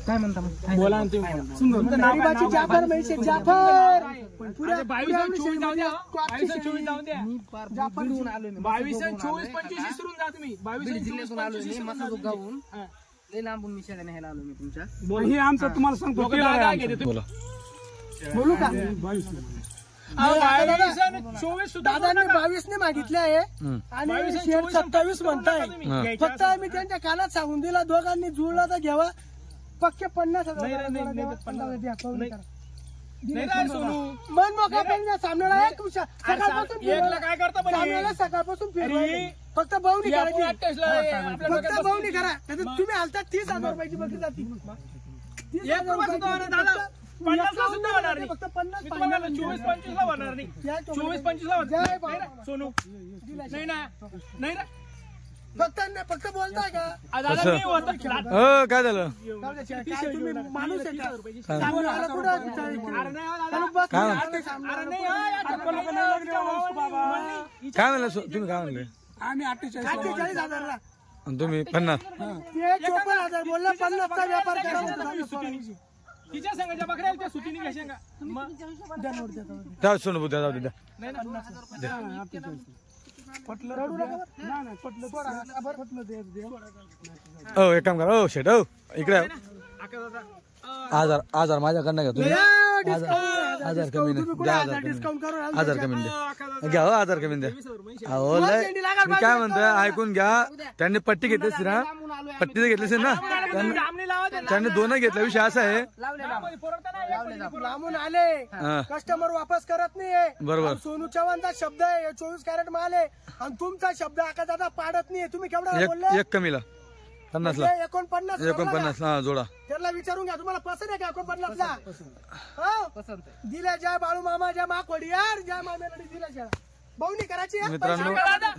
काय म्हणता मग बोला ना तुम्ही. गरीबाची जाफर म्हैसे जाफर पुऱ्या 22 आणि 24 जाऊ द्या. 22 आणि 24 जाऊ द्या. मी जाफर घेऊन आलोय. 22 आणि 24 25 विसरून जा तुम्ही. 22 आणि जिल्ह्यातून 24 आलोय. 25 मसा गावून लय लांबून मी शेळ्या न्यायला आलो मी तुमच्या. हे आमचं तुम्हाला सांगतो. बोला बोलू का? 24 दादांनी 22 ने मागितले आहे आणि शेअर 27 म्हणताय. फक्त आम्ही त्यांच्या कानात सांगून दिला दोघांनी जुळला तर घ्यावा. पक्के 50,000 मन मोकळा पण सामन्याला काय करता सामन्याला सकाळपासून फिरवायला फक्त बावणी करायची. फक्त बावणी करा. तुम्ही आलता 30,000 रुपयाची बकरी जाती. 30,000 दादा 50 सुद्धा होणार नाही. फक्त 50 24-25 ला होणार नाही. 24-25 ला होणार नाही. सोनू नाही ना नाही ना फक्त बोलताय का? दादा नाही होत. काय झालं? काय तुम्ही माणूस आहे का? काय? सामन्याला कुठं अरे नाही काय म्हणलं तुम्ही? काय म्हणले? आम्ही 48,000ला आणि तुम्ही 50? ते 54,000 बोलला. 50चा व्यापार करा. तिच्या संघाच्या बकऱ्या त्या सुतीने घ्यायच्या का? त्या सोनू बुद्ध्या जाऊ द्या. हो एक काम करा. हो शेट हो इकडे हजार माझ्याकडनं घ्या तुम्ही. 1000 कमी द्या. 1000 कमी द्या. घ्या हो 1000 कमी द्या. हो लय मी काय म्हणतोय ऐकून घ्या. त्यांनी पट्टी घेतली ना. पट्टी घेतली ना त्यांनी 2 घेतला. विषय असा आहे लांबून आले कस्टमर वापस करत नाही. बरोबर. सोनू चव्हाणचा शब्द आहे 24 कॅरेट माल आहे आणि तुमचा शब्द आका दादा पाडत नाही. तुम्ही केवढा बोलले? एक कमीला 50ला 49 हा जोडा. त्याला विचारून घ्या तुम्हाला पसंत आहे का 49ला? दिल्या जय बाळू मामा जय माखोडी यार जय मामेलडी दिल्या शेळा बावणी करायची. मित्रांनो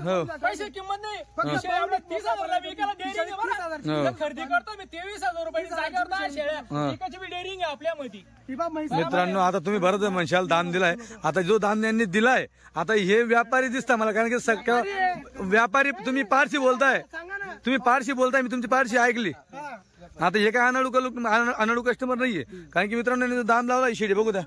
हो पैसे किंमत नाही. 30,000 विकायला डेअरिंग आहे बरं. खरेदी करतो मी 23,000 रुपयाची जागेवर 10 शेळ्या विकायची बी डेअरिंग आहे आपल्यामध्ये. मित्रांनो आता तुम्ही बरं म्हणशाल दाम दिलाय. आता जो दाम यांनी दिलाय आता हे व्यापारी दिसता मला. कारण की सगळं व्यापारी तुम्ही पारशी बोलताय. तुम्ही पारशी बोलताय. मी तुमची पारशी ऐकली. आता हे काय अनाडू कस्टमर नाहीये. कारण की मित्रांनो दाम लावला शेडी बघू द्या.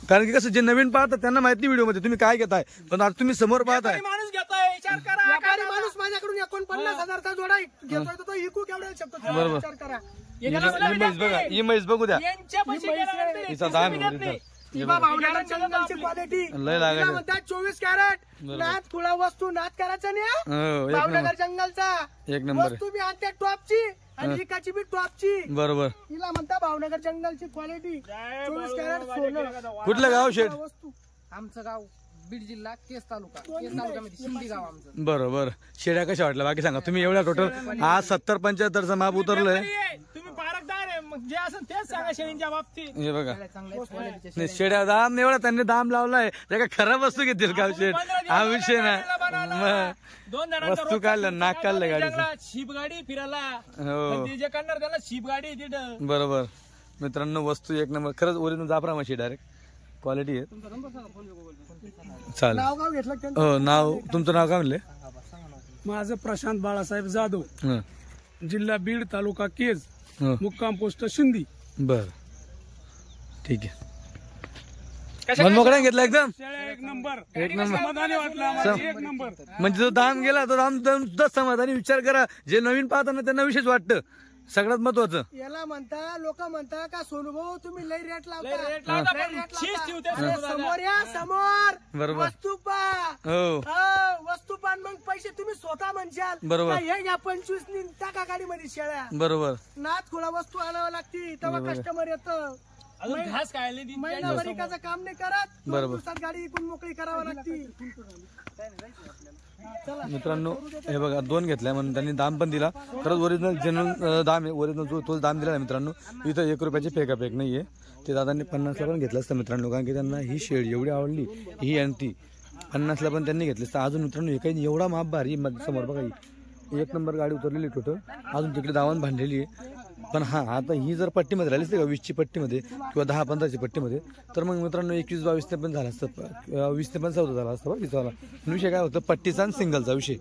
कारण की कसं जे नवीन पाहतात त्यांना माहित नाही व्हिडिओ मध्ये तुम्ही काय घेताय. पण आता तुम्ही समोर पाहताय. माणूस घेताय विचार करा. व्यापारी माणूस माझ्याकडून 49,000चा जोडा घेतोय तो इकू केवढा शकतो बरोबर. विचार करा. इमेज बघा. इमेज बघू द्या. यांच्या पैसे गेल्यानंतर हिचा दाम भावनगर जंगलची क्वालिटी लय लागायचं. म्हणतात 24 कॅरेट नाथ खुळा वस्तू नाथ करायचा नाही. भावनगर जंगलचा एक नंबर वस्तू बी आणते टॉपची आणि विकाची बी टॉपची. बरोबर. तिला म्हणता भावनगर जंगलची क्वालिटी 24 कॅरेट सोनं. कुठलं गाव शेठ? वस्तू आमचं गाव बीड जिल्हा केस तालुक्यामध्ये शिंदी गाव आमचं. बरोबर. शेड्या कशा वाटल्या बाकी सांगा. तुम्ही एवढ्या टोटल आज 70-75चा माप उतरलंय. तुम्ही पारखदार आहे मग जे असं तेच सांगा शेळींच्या बाबतीत. हे बघा क्वालिटीच्या नाही शेड्या दाम एवढा त्यांनी दाम लावलाय. त्या काय खराब वस्तू घेतील का शेठ? हा विषय ना. 2 जणांचा वस्तू काढलं नाक काढलं गाडीचं. शीप गाडी फिरायला हो जे करणार त्याला शीप गाडी तिथं. बरोबर. मित्रांनो वस्तू एक नंबर खरंच ओरिजिनल जाफरा म्हशी डायरेक्ट क्वालिटी आहे. चालेल. नाव गाव घेतलं त्यांचं. हो नाव तुमचं नाव काय म्हणले? माझं प्रशांत बाळासाहेब जाधव. हं. जिल्हा बीड तालुका केज हं. मुक्काम पोस्ट शिंदी. बर ठीक आहे. मनमोकळा घेतला एकदम एक नंबर. एक नंबर. समाधानी वाटलं आम्हाला. एक नंबर. म्हणजे जो दाम गेला तो दाम सुद्धा समाधानी. विचार करा जे नवीन पाहताना त्यांना विशेष वाटतं. सगळ्यात महत्वाचं याला म्हणता लोक म्हणता का सोनू भाऊ तुम्ही लय रेट लावता. रेट लावता पण शीश ठेवते. अरे समोर या समोर बरोबर. वस्तू पा हो वस्तू पान मग पैसे तुम्ही स्वतः म्हणशाल. बरोबर. हे घ्या 25 नी टाका गाडीमध्ये शेळ्या. बरोबर. नाथ खुळा वस्तू आणावं लागती तेव्हा कस्टमर येतं. अजून घास खायला नाही. महिनाभर इकाचं काम नाही करत. 2 बरोबर. दिवसात गाडी इकून मोकळी करावं लागती. मित्रांनो हे बघा 2 घेतल्या म्हणून त्यांनी दाम पण दिला. खरंच ओरिजिनल जेन्युइन दाम आहे. ओरिजिनल तो दाम दिला मित्रांनो. इथं 1 रुपयाची फेकाफेक नाहीये. ते दादांनी 50ला पण घेतलं असतं मित्रांनो. कारण की त्यांना ही शेड एवढी आवडली ही आणि ती 50ला पण त्यांनी घेतली असतं. अजून मित्रांनो हे काही एवढा माप भारी समोर बघा. 1 नंबर गाडी उतरलेली टोटल. अजून तिकडे दावण बांधलेली आहे. पण हा आता ही जर पट्टीमध्ये राहिली असते का 20ची पट्टीमध्ये किंवा 10-15ची पट्टीमध्ये तर मग मित्रांनो 21-22 ते पण झाला असतं. 20 ते पण 14 झाला असतं. बघा तिचा विषय काय होतं पट्टीचा आणि सिंगलचा विषय.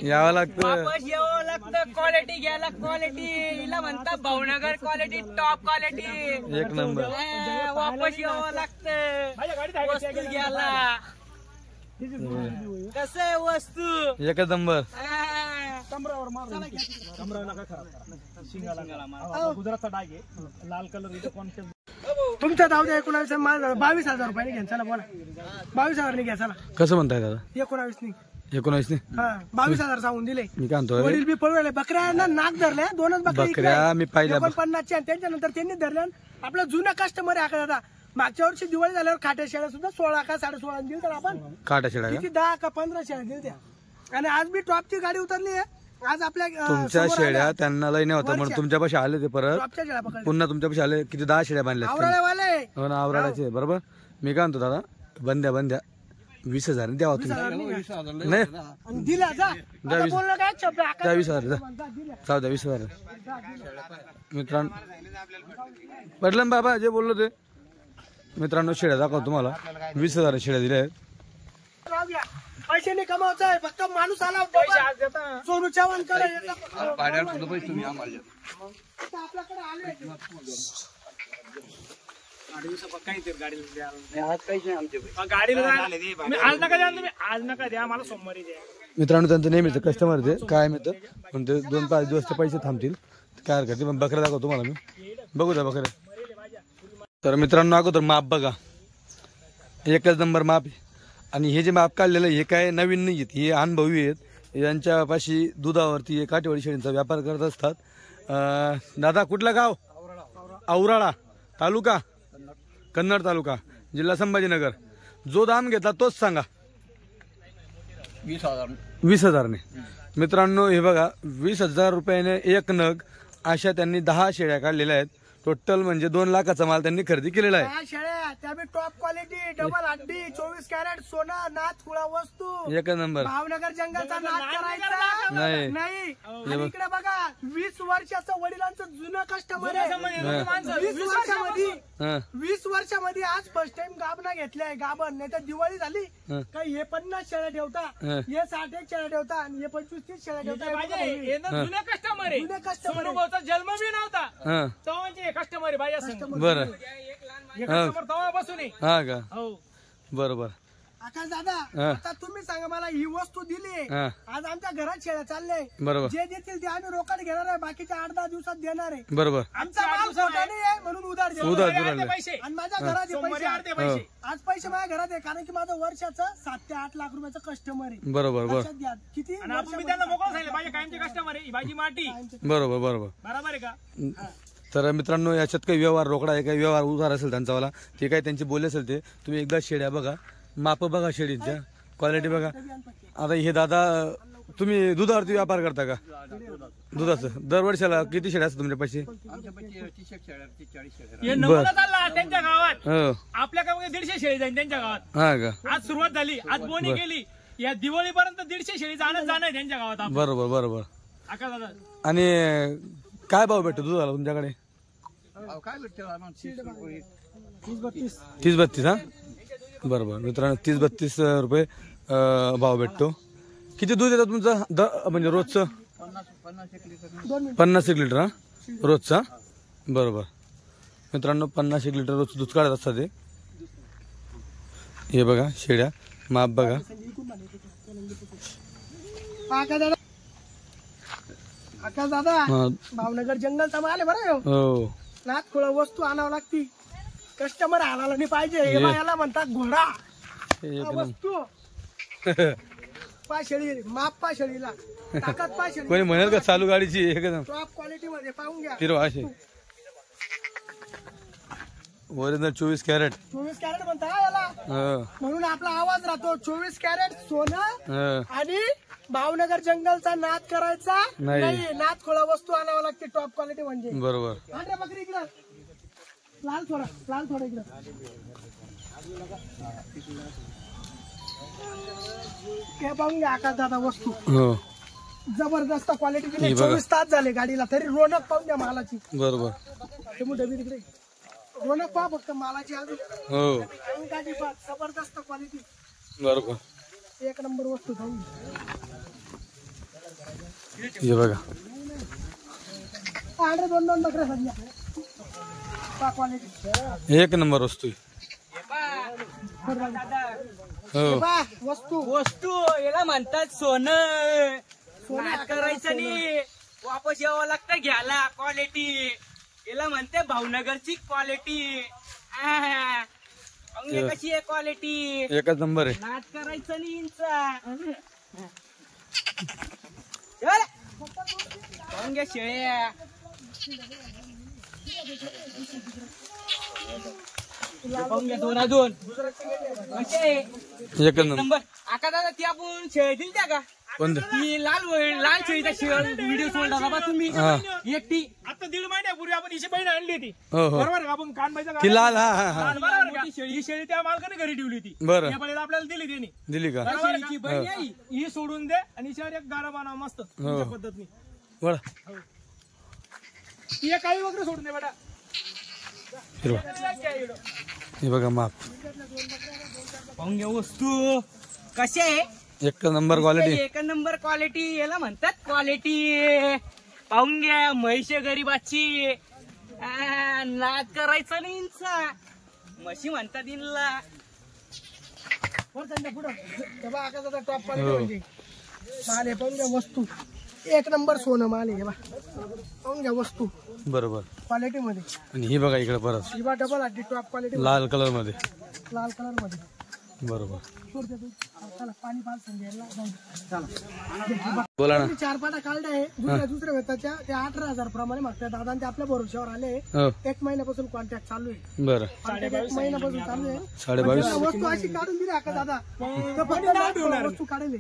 यावं लागतं. लागतं क्वालिटी घ्यायला क्वालिटी हिला म्हणतात भावनगर क्वालिटी टॉप क्वालिटी एक नंबर. वापस यावं लागतं वस्तू घ्यायला कसं आहे वस्तू एकच नंबर. गुजरातचा डाग आहे लाल कलर इथं कॉन्सेप्ट तुमच्या जाऊ द्या 19 माझं 22,000 रुपयाने घ्यायचा ना बोला 22,000 घ्यायचा ना कसं म्हणताय दादा? 19 19 हा 22,000 सांगून दिले. मी काय म्हणतो वडील बी पळवले बकऱ्यांना नाक धरले 2च बकऱ्या मी पाहिल्या 49च्या त्याच्यानंतर त्यांनी धरल्या. आपला जुना कस्टमर आहे दादा. मागच्या वर्षी दिवाळी झाल्यावर खाट्या शेळ्या सुद्धा 16 का 16.5 दिल तर आपण काटा शेळ्या किती 10 का 15 शेळ्या दिल त्या. आणि आज मी टॉपची गाडी उतरली आहे. आज आपल्या तुमच्या शेळ्या त्यांना लई नाही होता म्हणून तुमच्यापाशी आले ते परत टॉपच्या शेळ्या पकडल्या पुन्हा तुमच्यापाशी आले. किती 10 शेळ्या बांधल्या आवराळेवाले हो ना आवराडाचे बरोबर. मी काय म्हणतो दादा बंद्या 20,000 द्यावा तुम्ही नाही आणि दिला जा आता बोलणं काय शब्द आकाश द्या 20,000 द्या दिला. जाऊ द्या 20,000 मित्रांनो. पडलं ना बाबा जे बोललो ते. मित्रांनो शेळ्या दाखवतो तुम्हाला 20,000 शेळ्या दिल्या आहेत. राहू द्या. पैसे नाही कमावचा आहे फक्त माणूस आला सोनू चव्हाण कडे आपल्याकडे आले आज नका द्या मला सोमवारी द्या. मित्रांनो त्यांचं नेहमीच कस्टमर ते काय मिळतं पण ते 2-5 दिवस ते पैसे थांबतील काय हरकत नाही. पण बकऱ्या दाखवतो तुम्हाला मी. बघू द्या बकऱ्या. तर मित्रांनो अगोदर माप बघा एकच नंबर माप आहे. आणि हे जे माप काढलेलं हे काय नवीन नाही आहेत हे अनुभवी आहेत. यांच्यापाशी दुधावरती हे काटेवाडी शेळींचा व्यापार करत असतात. दादा कुठलं गाव? औराळा तालुका कन्नड तालुका जिल्हा संभाजीनगर. जो दाम घेतला तोच सांगा 20,000 मित्रांनो हे बघा 20,000 रुपयाने एक नग अशा त्यांनी 10 शेळ्या काढलेल्या आहेत. टोटल म्हणजे 2 लाखाचा माल त्यांनी खरेदी केलेला आहे. 10 शेळ्या त्या बी टॉप क्वालिटी डबल हड्डी 24 कॅरेट सोनं नाथ खुळा वस्तू एक नंबर. भावनगर जंगलचा नाथ करायचा नाही. नाही. आणि इकडे बघा 20 वर्षाचं वडिलांचं जुनं कस्टमर आहे. 20 वर्षामध्ये आज फर्स्ट टाइम गाबना घेतलाय गाबन. नाही तर दिवाळी झाली काही हे 50 शेळ्या ठेवता हे 60 शेळ्या ठेवता आणि हे 25-30 शेळ्या ठेवता. जुने कस्टमर आहे. जुने कस्टमर सोनूभाऊचा जन्म बी नव्हता तेव्हाचे कस्टमर आहे बाया संघ. बरं कस्टमर तेव्हापासून आहे. हा का हो बरोबर. आकाश दादा आता तुम्ही सांगा मला ही वस्तू दिली हा आज आमच्या घरात शेळ्या चालले बरोबर जे देतील ते आम्ही रोकड घेणार आहे बाकीच्या 8-10 दिवसात देणार आहे. बरोबर. आमचा माल खोटा नाही आहे म्हणून उधार देऊ. उधार सोमवारी दिला अर्धे पैसे आणि माझ्या घरात हे सोमवारी पैसे अर्धे पैसे आज पैसे माझ्या घरात आहे कारण की माझं वर्षाचं 7 ते 8 लाख रुपयाचं कस्टमर आहे. बरोबर बरोबर लक्षात घ्या किती आणि आपण मी त्यांना मोकळं सांगितलं माझ्या कायमचे कस्टमर आहे ही भाजी माटी बरोबर बरोबर. बरोबर आहे का. तर मित्रांनो याच्यात काही व्यवहार रोकडा आहे काही व्यवहार उधार असेल त्यांचावाला ते काय त्यांची बोलले असेल ते तुम्ही एकदा शेळ्या बघा माप बघा शेळीच्या क्वालिटी बघा. आता हे दादा तुम्ही दुधावरती व्यापार करता का? दुधाचं दरवर्षाला किती शेळ्या असतात तुमच्या पैसे? हे नमुना चालला त्यांच्या गावात हो आपल्या गावात 150 शेळी जाईल त्यांच्या गावात. हा का आज सुरुवात झाली आज बोनी केली या दिवाळीपर्यंत 150 शेळी जाणं आहे त्यांच्या गावात आपण. बरोबर बरोबर. आकाश दादा आणि काय भाव भेटतो दुधाला तुमच्याकडे? 30-32 हा बरोबर. मित्रांनो 30-32 रुपये भाव भेटतो. किती दूध येतं तुमचं म्हणजे रोजचं? 50 लिटर हा रोजचा बरोबर. मित्रांनो 50 लिटर रोज दूध काढत असतात ते. हे बघा शेळ्या माप बघा. आकाश दादा भावनगर जंगलचा माल आहे बरं हो नाथ खुळा वस्तू आणावं लागती. कस्टमर आणायला नाही पाहिजे हे याला म्हणतात घोडा वस्तू. पाशेळी माप पाशेळीला ताकद पाशेळी कोणी म्हणेल का चालू गाडीची एकदम टॉप क्वालिटी मध्ये पाहून घ्या. तिरवा अशी ओरिजिनल 24 कॅरेट 24 कॅरेट म्हणता याला म्हणून आपला आवाज राहतो 24 कॅरेट सोनं. आणि भावनगर जंगलचा नाद करायचा नाही नाद खोळा वस्तू आणावं लागते टॉप क्वालिटी म्हणजे बरोबर. आणरे बकरी इकडं लाल थोडा इकडं हे पाहून घ्या आकाश दादा वस्तू जबरदस्त क्वालिटी दिली. 24 तास झाले गाडीला तरी रोनक पाहून द्या मालाची बरोबर. डबी तिकडे रोनक पहा फक्त मालाची अजून हो गाडी पहा जबरदस्त क्वालिटी बरोबर. एक नंबर वस्तू पाहून हे बघा आंध्र 2 बकऱ्या सध्या क्वालिटी एक नंबर वस्तू आहे. हो वस्तू याला म्हणतात सोनं. सोनं करायचं नाही, वापस यावं लागतं घ्यायला. क्वालिटी याला म्हणते भावनगरची क्वालिटी. कशी आहे क्वालिटी? एकच नंबर आहे. नाच करायचं नाही इंचा. शेळ्या दोन एकच नंबर. आका दादा ती आपण शेळ्या दिली त्या का? ती लाल शेळीचा व्हिडिओ सोडला बाबा तुम्ही एकटी. आता 1.5 महिन्यापूर्वी आपण हिची बहीण आणली होती बरोबर. आपण कानबाईचा ती लाल. ही शेळी त्या मालकाने घरी ठेवली होती. बरं आपल्याला दिली त्यांनी. दिली का? शेळीची बहीण आहे ही सोडून दे आणि हिच्यावर एक गारा बांधा मस्त पद्धतनी. बरं ही काळी वगैरे सोडून दे बेटा. हे बघा माप. पाहून घ्या वस्तू कशी आहे. एक नंबर क्वालिटी. एक नंबर क्वालिटी याला म्हणतात क्वालिटी. पाहून घ्या म्हैशे गरीबाची. नाद करायचा नाही इंचा. म्हशी म्हणतात इनला. टॉप क्वालिटी माल आहे. पाहून घ्या वस्तू एक नंबर सोनं माल आहे. पाहून घ्या वस्तू बरोबर क्वालिटी मध्ये. आणि ही बघा इकडे परत हिवा डबल आधी टॉप क्वालिटी लाल कलर मध्ये. लाल कलर मध्ये बरोबर. पाणी बोला ना. 4 पाटा काढल्या आहे. दुसऱ्या वेताच्या ते 18,000 प्रमाणे मागतात दादा. ते आपल्या भरोश्यावर आले. 1 महिन्यापासून कॉन्टॅक्ट चालू आहे. बरं 1 महिन्यापासून चालू आहे. 22.5 वस्तू अशी काढून दिली का दादा? वस्तू काढेल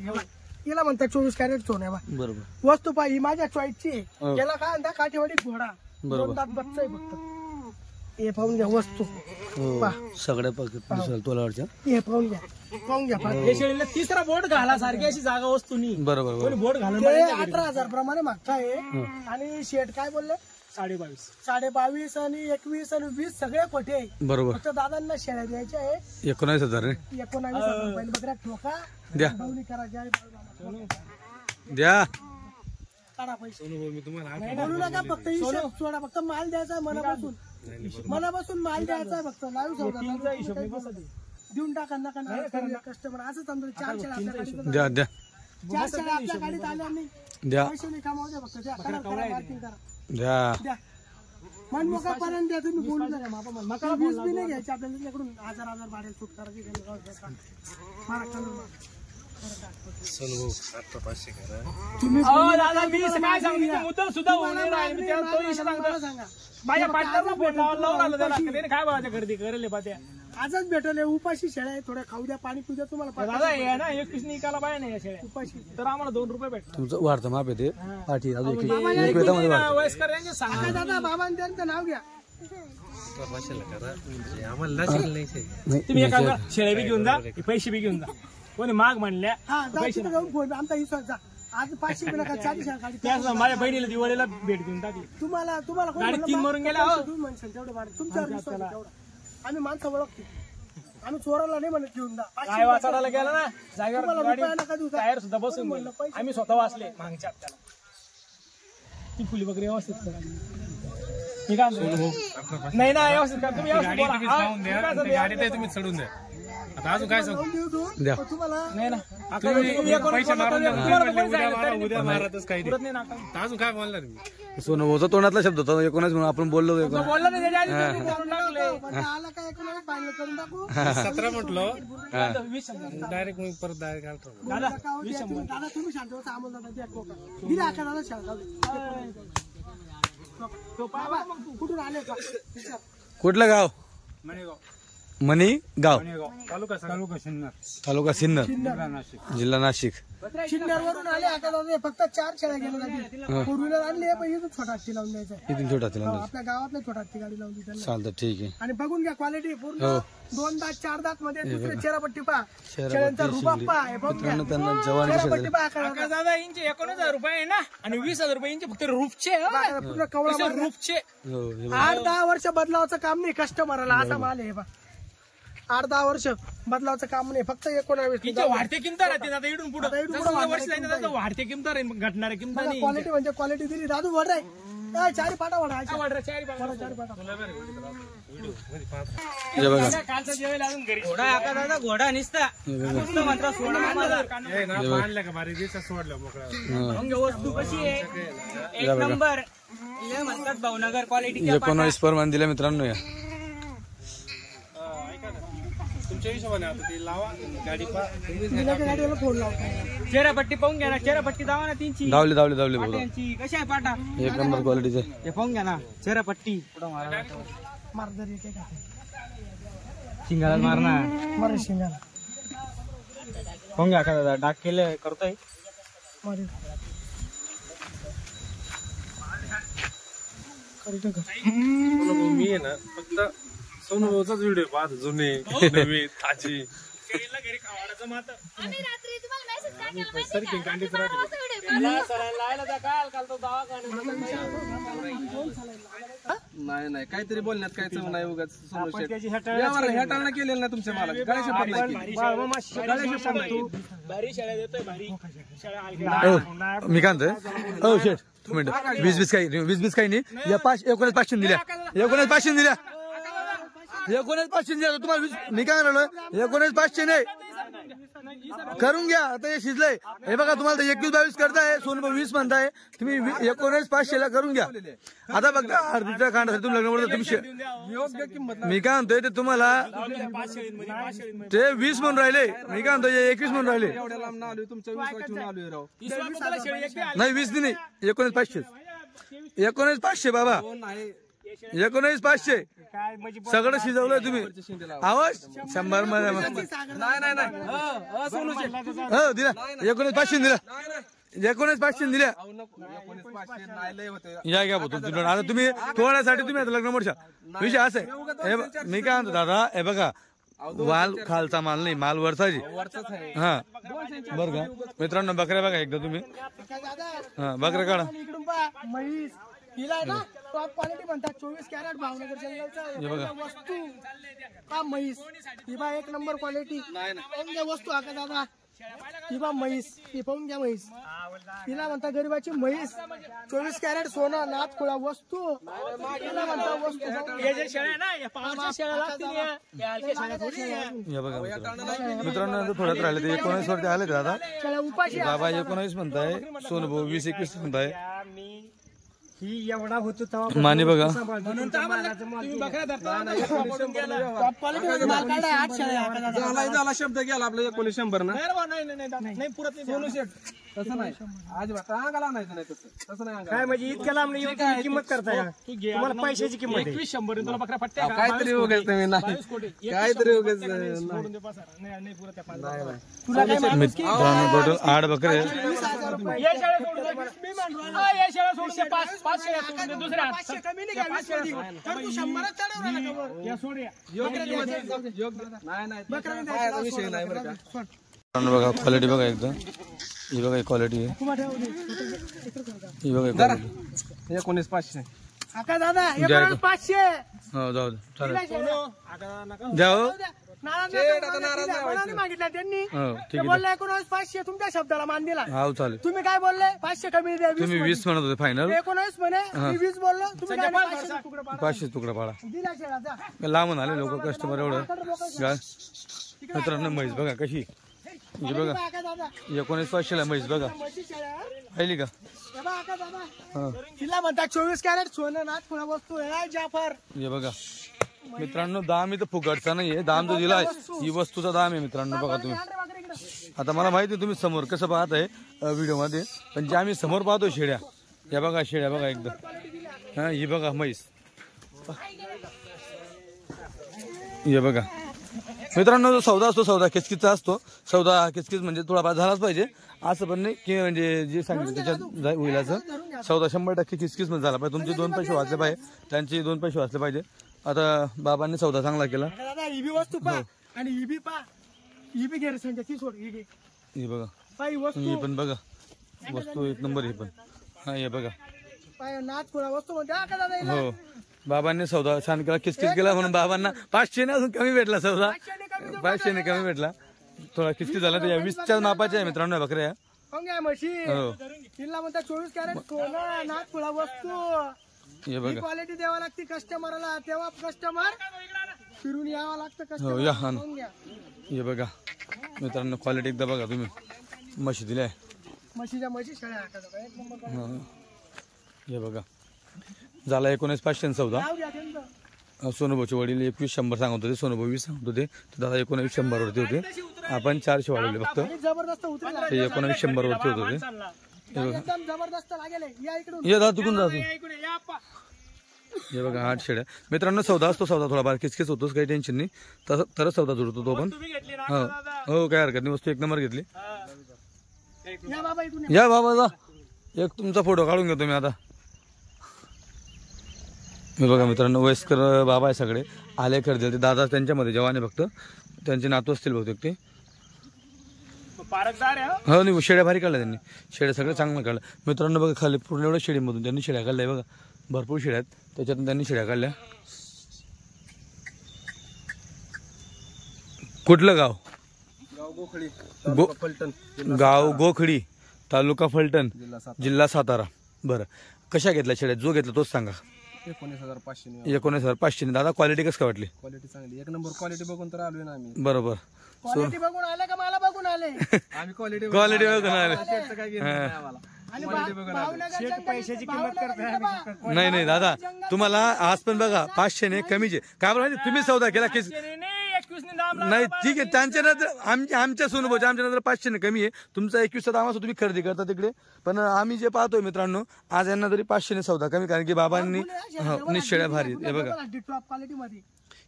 याला म्हणतात 24 कॅरेट सोनं. बरोबर वस्तू पाहिजे माझ्या चॉईसची आहे. याला काय म्हणतात काठेवाडी घोडा. 2 दात बच्चा आहे फक्त. हे पाहून घ्या वस्तू. सगळ्या तोलावरच्या. हे पाहून घ्या. पाहून घ्या हे शेळीला तिसरा बोट घाला सारखी अशी जागा वस्तू नाही. बरोबर बोट घालून ते 18,000 प्रमाणे मागताय. आणि शेट काय बोलले 22.5 22.5 आणि 21 आणि 20 सगळे खोटे आहे. बरोबर. फक्त दादांना शेळ्या द्यायच्या आहे 19,000 रे. 19,000 रुपये. बकऱ्या ठोका द्या बवणी करायची द्या. काढा पैसे. बोलू नका फक्त हिशोब सोडा. फक्त माल द्यायचा मनापासून. मनापासून माल द्यायचा फक्त. लाईव्ह सौदा देऊन टाका. नका कस्टमर असंच आमचं 4 शेळ्या आपल्या गाडीत. द्या द्या 4 शेळ्या आपल्या गाडीत आल्या नाही. द्या पैसे नाही कमावू द्या फक्त. द्या करा मार्किंग करा. द्या. द्या मन मोकापर्यंत द्या. तुम्ही बोलू नका मापा. वीज बी नाही घ्यायची आपल्याला. त्याच्याकडून 1,000 भाड्याला सूट करायची. दादा मी काय सांगितलं मुद्दल सुद्धा सांगा. माझ्या पार्टनरला फोन लावून आलं त्याला. काय बघायच्या खरेदी करेल पात्या. आजच भेटले. उपाशी शेळ्या आहे. थोड्या खाऊ द्या. पाणी पिऊ द्या. तुम्हाला दादा हे ना 21 निकाला पाहिजे नाही या शेळ्या उपाशी. तर आम्हाला 2 रुपये भेटतात. तुमचं वाढतं माप आहे ते. पाठी अजून एक बाबा वेतामध्ये वाढतं. वयस्कर यांचे सांगा दादा बाबांनी त्यांचं नाव घ्या. तुम्ही एका शेळ्या बी घेऊन जा पैसे बी घेऊन जा. कोणी माग म्हणल्या पैसे घेऊन फोन आमचा विश्वास जा. आज 500 रुपये नका 40 गाडी. माझ्या बहिणीला दिवाळीला भेट देऊन टाकली. तुम्हाला गाडी 3 मरून गेल्या. तुम्ही म्हणशाल तेवढं भाडं तुमच्यावर विश्वास आहे तेवढा. आम्ही माणसं ओळखतो. आम्ही चोराला नाही म्हणत घेऊन जा. काय वाचाडायला गेला ना जागेवर तुम्हाला गाडी रुपया नका देऊ. टायर सुद्धा बसून गेलो. आम्ही स्वतः वाचले मागच्या हप्त्याला. ती फुली वगैरे व्यवस्थित करा. मी काय म्हणतो? नाही ना व्यवस्थित करा. तुम्ही व्यवस्थित बोला. गाडी तुम्ही चढून द्या. आता अजून काय सांगू द्या. तुम्हाला नाही ना पैसे मारून द्या. उद्या मारतच काही पुरत नाही ना अजून काय बोलणार मी. सोनं भाऊचा तोंडातला शब्द होता. 19 म्हणून आपण बोललो. बोलला नाही त्याच्या आधी तुम्ही बोलून टाकले. आला काय एकोणाला फायनल करून टाकू. 17 म्हटलं 20 शंभर. डायरेक्ट मी परत डायरेक्ट घालतो. दादा दादा तुम्ही शांत बसा. आम्हाला दादा द्या कोका. दिला का दादा शांत. बाबा कुठून आले का? कुठलं गाव? मणेगाव. मणी गाव. तालुका सिन्नर जिल्हा नाशिक. शिन्नरवरून आले आता दादा. फक्त 4 शेळ्या गेल्या. 4 व्हीलर आणली आहे. पण इथून छोटा हत्ती लावून द्यायचा. इथून छोटा तिला आपल्या गावातल्या छोटा हत्ती गाडी लावून द्यायची. चालतं ठीक आहे. आणि बघून घ्या क्वालिटी पूर्ण. 2 दात 4 दात मध्ये दुसरे चेहरापट्टी पहा. शेळ्यांचा रुबाब पहा. हे बघून घ्या. त्यांना जवान चेहरापट्टी पहा का दादा इंचे 19,000 रुपये आहे ना आणि 20,000 रुपये इंचे फक्त रूपचे. पूर्ण कवळा रूपचे. हो, 8-10 वर्ष बदलावाचं काम नाही कस्टमरला. असा माल आहे बा. 8-10 वर्ष बदलावचं काम नाही, फक्त 19 वाढते किंमत राहते आता इडून पुढे वर्ष जाईल वाढते किंमत राहील घटणारे किंमत नाही क्वालिटी म्हणजे क्वालिटी दिली. दादू वड रे चारी पाटा वडा हे बघा घोडा आका दादा घोडा निसता नुसतं म्हणता सोडा आणलं का भारी दिवसात सोडलं मोकळा भंग वस्तू कशी आहे एक नंबर. हे म्हणतात भावनगर क्वालिटी 19 परमान दिल्या मित्रांनो. या तुमच्या हिशोबाने आता ते लावा गाडी गाडीला फोन लावतो. चेहरापट्टी पाहून घ्या ना, चेहरापट्टी दावा ना 3ची धावले भाऊ. यांची कशी आहे पाटा एक नंबर क्वालिटीचे. हे पाहून घ्या ना चेहरापट्टी मारदरी येते का शिंगाला मारना मरे शिंगाला पाहून घ्या का दादा डाक केलं करतोय मरे मी आहे ना फक्त सोनूचाच व्हिडिओ पाहतो जुने नवीन ताजी घरी खावाडाचं मात आम्ही रात्री तुम्हाला मेसेज काय केला माहिती सारखी का? कांडीच रात्री 12 वाजता व्हिडिओ नाही काहीतरी बोलण्यात काय चव नाही उगाच. सोनू शेठ हेटाळणं केलेलं ना तुमच्या मला गळ्या शपथ नाही केली. भारी शेळ्या देतोय भारी शेळ्या मी काय म्हणतोय हो शेठ 2 मिनिटं 20 काही नाही. या 19,500 दिल्या 19,500 दिल्या 19,500 दिल्या तुम्हाला. मी काय म्हणालो 19,500 नाही करून घ्या. आता हे शिजलंय हे बघा. तुम्हाला 21-22 करताय सोनू 20 म्हणताय तुम्ही 19,500 ला करून घ्या. आता बघा अर्धीचा खांड तुम्ही लग्न तुम्ही योग्य किंमत मी काय म्हणतोय ते तुम्हाला ते 20 म्हणून राहिले. मी काय म्हणतोय 21 म्हणून राहिले. एवढ्या लांब आलोय तुमच्या विश्वासून आलोय राव. नाही 20 नाही 19,500 19,500 बाबा 19,500 सगळं शिजवलंय तुम्ही. आवाज 100 मध्ये नाही सोनू शेठ हो दिला 19,500 दिला 19,500 दिल्या. 19,500 नाही लय होते. या घ्या भाऊ तुमची. आता तुम्ही थोड्यासाठी तुम्ही आता लग्न मोर्चा विषय असं आहे. मी काय म्हणतो दादा हे बघा माल खालचा माल नाही माल वरचाची हा बरं का मित्रांनो. बकऱ्या बघा एकदा तुम्ही हा बकऱ्या काढा. इकडून पहा म्हैस हिला आहे ना टॉप क्वालिटी म्हणतात 24 कॅरेट भावनगर जंगलचा वस्तू का म्हैस ही बा 1 नंबर क्वालिटी. पाहून घ्या वस्तू आका दादा ही बा म्हैस ही पाहून घ्या म्हैस हिला म्हणता गरीबाची म्हैस 24 कॅरेट सोनं नाथ खुळा वस्तू हिला म्हणता वस्तू. या बघा मित्रांनो थोड्यात राहिले ते 19 वरती आले दादा. उपाशी बाबा 19 म्हणताय सोनू भाऊ 20-21 म्हणताय. ही एवढा होतो माने बघा टॉप क्वालिटी माल काढाय 8 शेळ्या आका दादा. झाला शब्द गेला आपला 1900 ना. नाही पुरत नाही. सोनू शेठ तसं नाही अजिबात अंगाला आणायचं नाही तसं नाही. काय म्हणजे इतक्या लांब किंमत करताय का तुम्हाला पैशाची किंमत 2100 तुला बकऱ्या पट्ट्या काहीतरी उगाच तुम्ही नाही काहीतरी उगाच मित्रांनो टोटल 8 बकरे कमी नाही विषय नाही बरं का. बघा क्वालिटी बघा एकदम. ही बघा क्वालिटी आहे. ही बघा क्वालिटी 19,500 आका दादा 500 हो जाऊ दे चालेल द्या हो. मागितला त्यांनी हो ठीक आहे बोलले 19,500 तुमच्या शब्दाला मान दिला. हो चालेल. तुम्ही काय बोलले 500 कमी द्या. तुम्ही 20 म्हणत होते फायनल 19 म्हणे मी 20 बोललो तुम्ही काय 500 तुकडा पाडा. दिला शेळा जा. लांबून आले लोक कस्टमर एवढं काय मित्रांनो म्हैस बघा कशी ही बघा आका दादा 19,500 ला म्हैस बघा म्हशी शेळ्या पाहिली का. हे बघा आका दादा हा तिला म्हणतात 24 कॅरेट सोनं नाथ खुळा वस्तू आहे जाफर. हे बघा मित्रांनो दाम इथं फुकटचा नाहीये. दाम जो दिलाय ही वस्तूचा दाम आहे मित्रांनो. बघा तुम्ही आता मला माहिती आहे तुम्ही समोर कसं पाहत आहे व्हिडिओ मध्ये पण जे आम्ही समोर पाहतो शेळ्या या बघा शेळ्या बघा एकदम हा ही बघा म्हैस हे बघा मित्रांनो. जो सौदा असतो सौदा किचकिचचा असतो. सौदा किचकिच म्हणजे थोडाफार झालाच पाहिजे असं पण नाही की म्हणजे जे सांगितलं त्याच्यात होईल असं. सौदा 100% किचकिच मध्ये झाला पाहिजे. तुमचे 2 पैसे वाचले पाहिजे त्यांचे 2 पैसे वाचले पाहिजे. आता बाबांनी सौदा चांगला केला. दादा ही बी वस्तू पा आणि ही बी पा ही बी घे संजय ती सोड ही बघा पाय वस्तू ही पण बघा वस्तू 1 नंबर ही पण हा हे बघा पाय नाथ खुळा वस्तू म्हणते आका दादा. हो बाबांनी सौदा छान केला किचकिच केला म्हणून बाबांना 500 ने अजून कमी भेटला सौदा. 500 कमी भेटला, थोडा किस्ती झाला. तर या 20च्या मापाच्या आहे मित्रांनो बकऱ्या. मग या म्हशी हो तिला म्हणतात 24 कॅरेट सोनं नागपुडा वस्तू. हे ही बघा. क्वालिटी द्यावा लागते कस्टमरला, तेव्हा कस्टमर फिरून यावं लागतं हो कस्टमर. या हा ना. हे बघा मित्रांनो क्वालिटी एकदा बघा तुम्ही. म्हशी दिल्या म्हशीच्या म्हशी शेळ्या हातात एक नंबर. हा. हे बघा झाला 19,514. नाव द्या त्यांचं. सोनूभाऊचे वडील 2100 सांगत होते, सोनूभाऊ 20 सांगत होते, तर दादा 1900 वरती होते. आपण 400 वाढवले फक्त. आणि जबरदस्त उतरेल. ते 1900 वरती होत होते. एकदम जबरदस्त लागेल. या इकडून ये दादा तिकडून जातो. इकडे या पा. हे बघा 8 शेड्या मित्रांनो. सौदा असतो, सौदा थोडा किचकिच होतोच, काही टेन्शन नाही. तरच सौदा जुळतो तो पण. हो हो काय हरकत नाही, वस्तू एक नंबर घेतली. या बाबा इकडून या बाबा जा, एक तुमचा फोटो काढून घेतो मी आता. मी बघा मित्रांनो वयस्कर बाबा आहे सगळे, आले खरेदी. ते दादा त्यांच्यामध्ये जवान आहे, फक्त त्यांचे नातू असतील बहुतेक ते. हो नाही शेड्या भारी काढल्या त्यांनी, शेड्या सगळं चांगलं काढलं मित्रांनो. बघा खाली पूर्ण एवढ्या शेडीमधून त्यांनी शेड्या काढल्या बघा, भरपूर शेड्या आहेत, त्याच्यातून त्यांनी शेड्या काढल्या. कुठलं गाव? गोखळी फलटण. गाव गोखडी, तालुका फलटण, जिल्हा सातारा. बरं कशा घेतल्या शेड्या? जो घेतला तोच सांगा. 19,500. 19,500. दादा क्वालिटी कसं काय वाटली? क्वालिटी चांगली, एक नंबर क्वालिटी बघून तर आलोय ना आम्ही. बरोबर. क्वालिटी बघून आले का मला बघून आले? आम्ही क्वालिटी क्वालिटी बघून आले. शेडचं काय घेणं नाही आम्हाला. आणि क्वालिटी बघून आलोय. पैशाची किंमत करताय. नाही नाही दादा तुम्हाला आज पण बघा 500 ने कमीचे काय बरं तुम्ही सौदा केला की नाही ठीक आहे. त्यांच्या नंतर आमच्या सोनूभाऊच्या आमच्या नंतर 500 ने कमी आहे. तुमचा 21चा दाम असतो, तुम्ही खरेदी करता तिकडे. पण आम्ही जे पाहतोय मित्रांनो आज यांना तरी 500 ने सौदा कमी, कारण की बाबांनी शेड्या भारी. हे बघा टॉप क्वालिटी मध्ये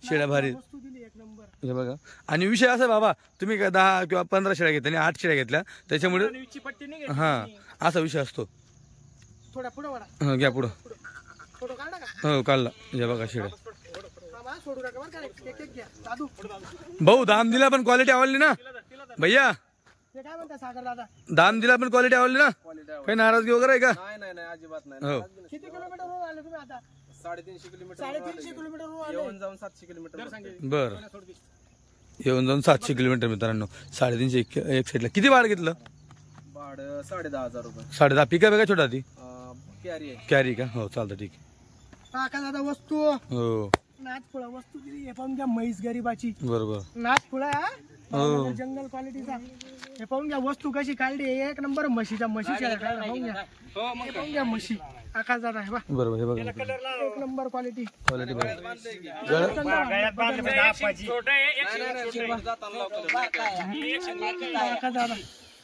शेड्या भारी. वस्तू दिली एक नंबर. हे बघा. आणि विषय असा बाबा तुम्ही 10 किंवा 15 शेड्या घेतल्या आणि 8 शेड्या घेतल्या त्याच्यामुळे हा असा विषय असतो. थोडा पुढे वडा. हा घ्या पुढं. फोटो काढला का? हो काढला. हे बघा शेड्या. बाबा सोडू नका बरं का, एक एक घ्या. दादू भाऊ दाम दिला पण क्वालिटी आवडली ना भैया? ते काय म्हणता सागर दादा? दाम दिला पण क्वालिटी आवडली ना? काही नाराजगी वगैरे आहे का? नाही अजिबात नाही. हो किती किलोमीटरवरून आले तुम्ही आता? 350 किलोमीटर 350 किलोमीटरवरून आले. येऊन जाऊन 700 किलोमीटर. बर. येऊन जाऊन 700 किलोमीटर मित्रांनो. 350 एक साईडला. किती भाडं घेतलं? भाडं 10,500 रुपये. 10.5 पिका बेगा छोटा ती कॅरी आहे. कॅरी का? हो चालतं ठीक आहे. का दादा वस्तू हो नाथपुळा वस्तू दिली. हे पाहून घ्या म्हैस गरीबाची बरोबर. नाथपुळा जंगल क्वालिटीचा. हे पाहून घ्या वस्तू कशी काढली एक नंबर. म्हशीच्या म्हशीच्या पाहून घ्या. हे पाहून घ्या म्हशी आकाश दादा हे बा बरोबर. हे बघा एक नंबर क्वालिटी. क्वालिटी बघा. आकाश दादा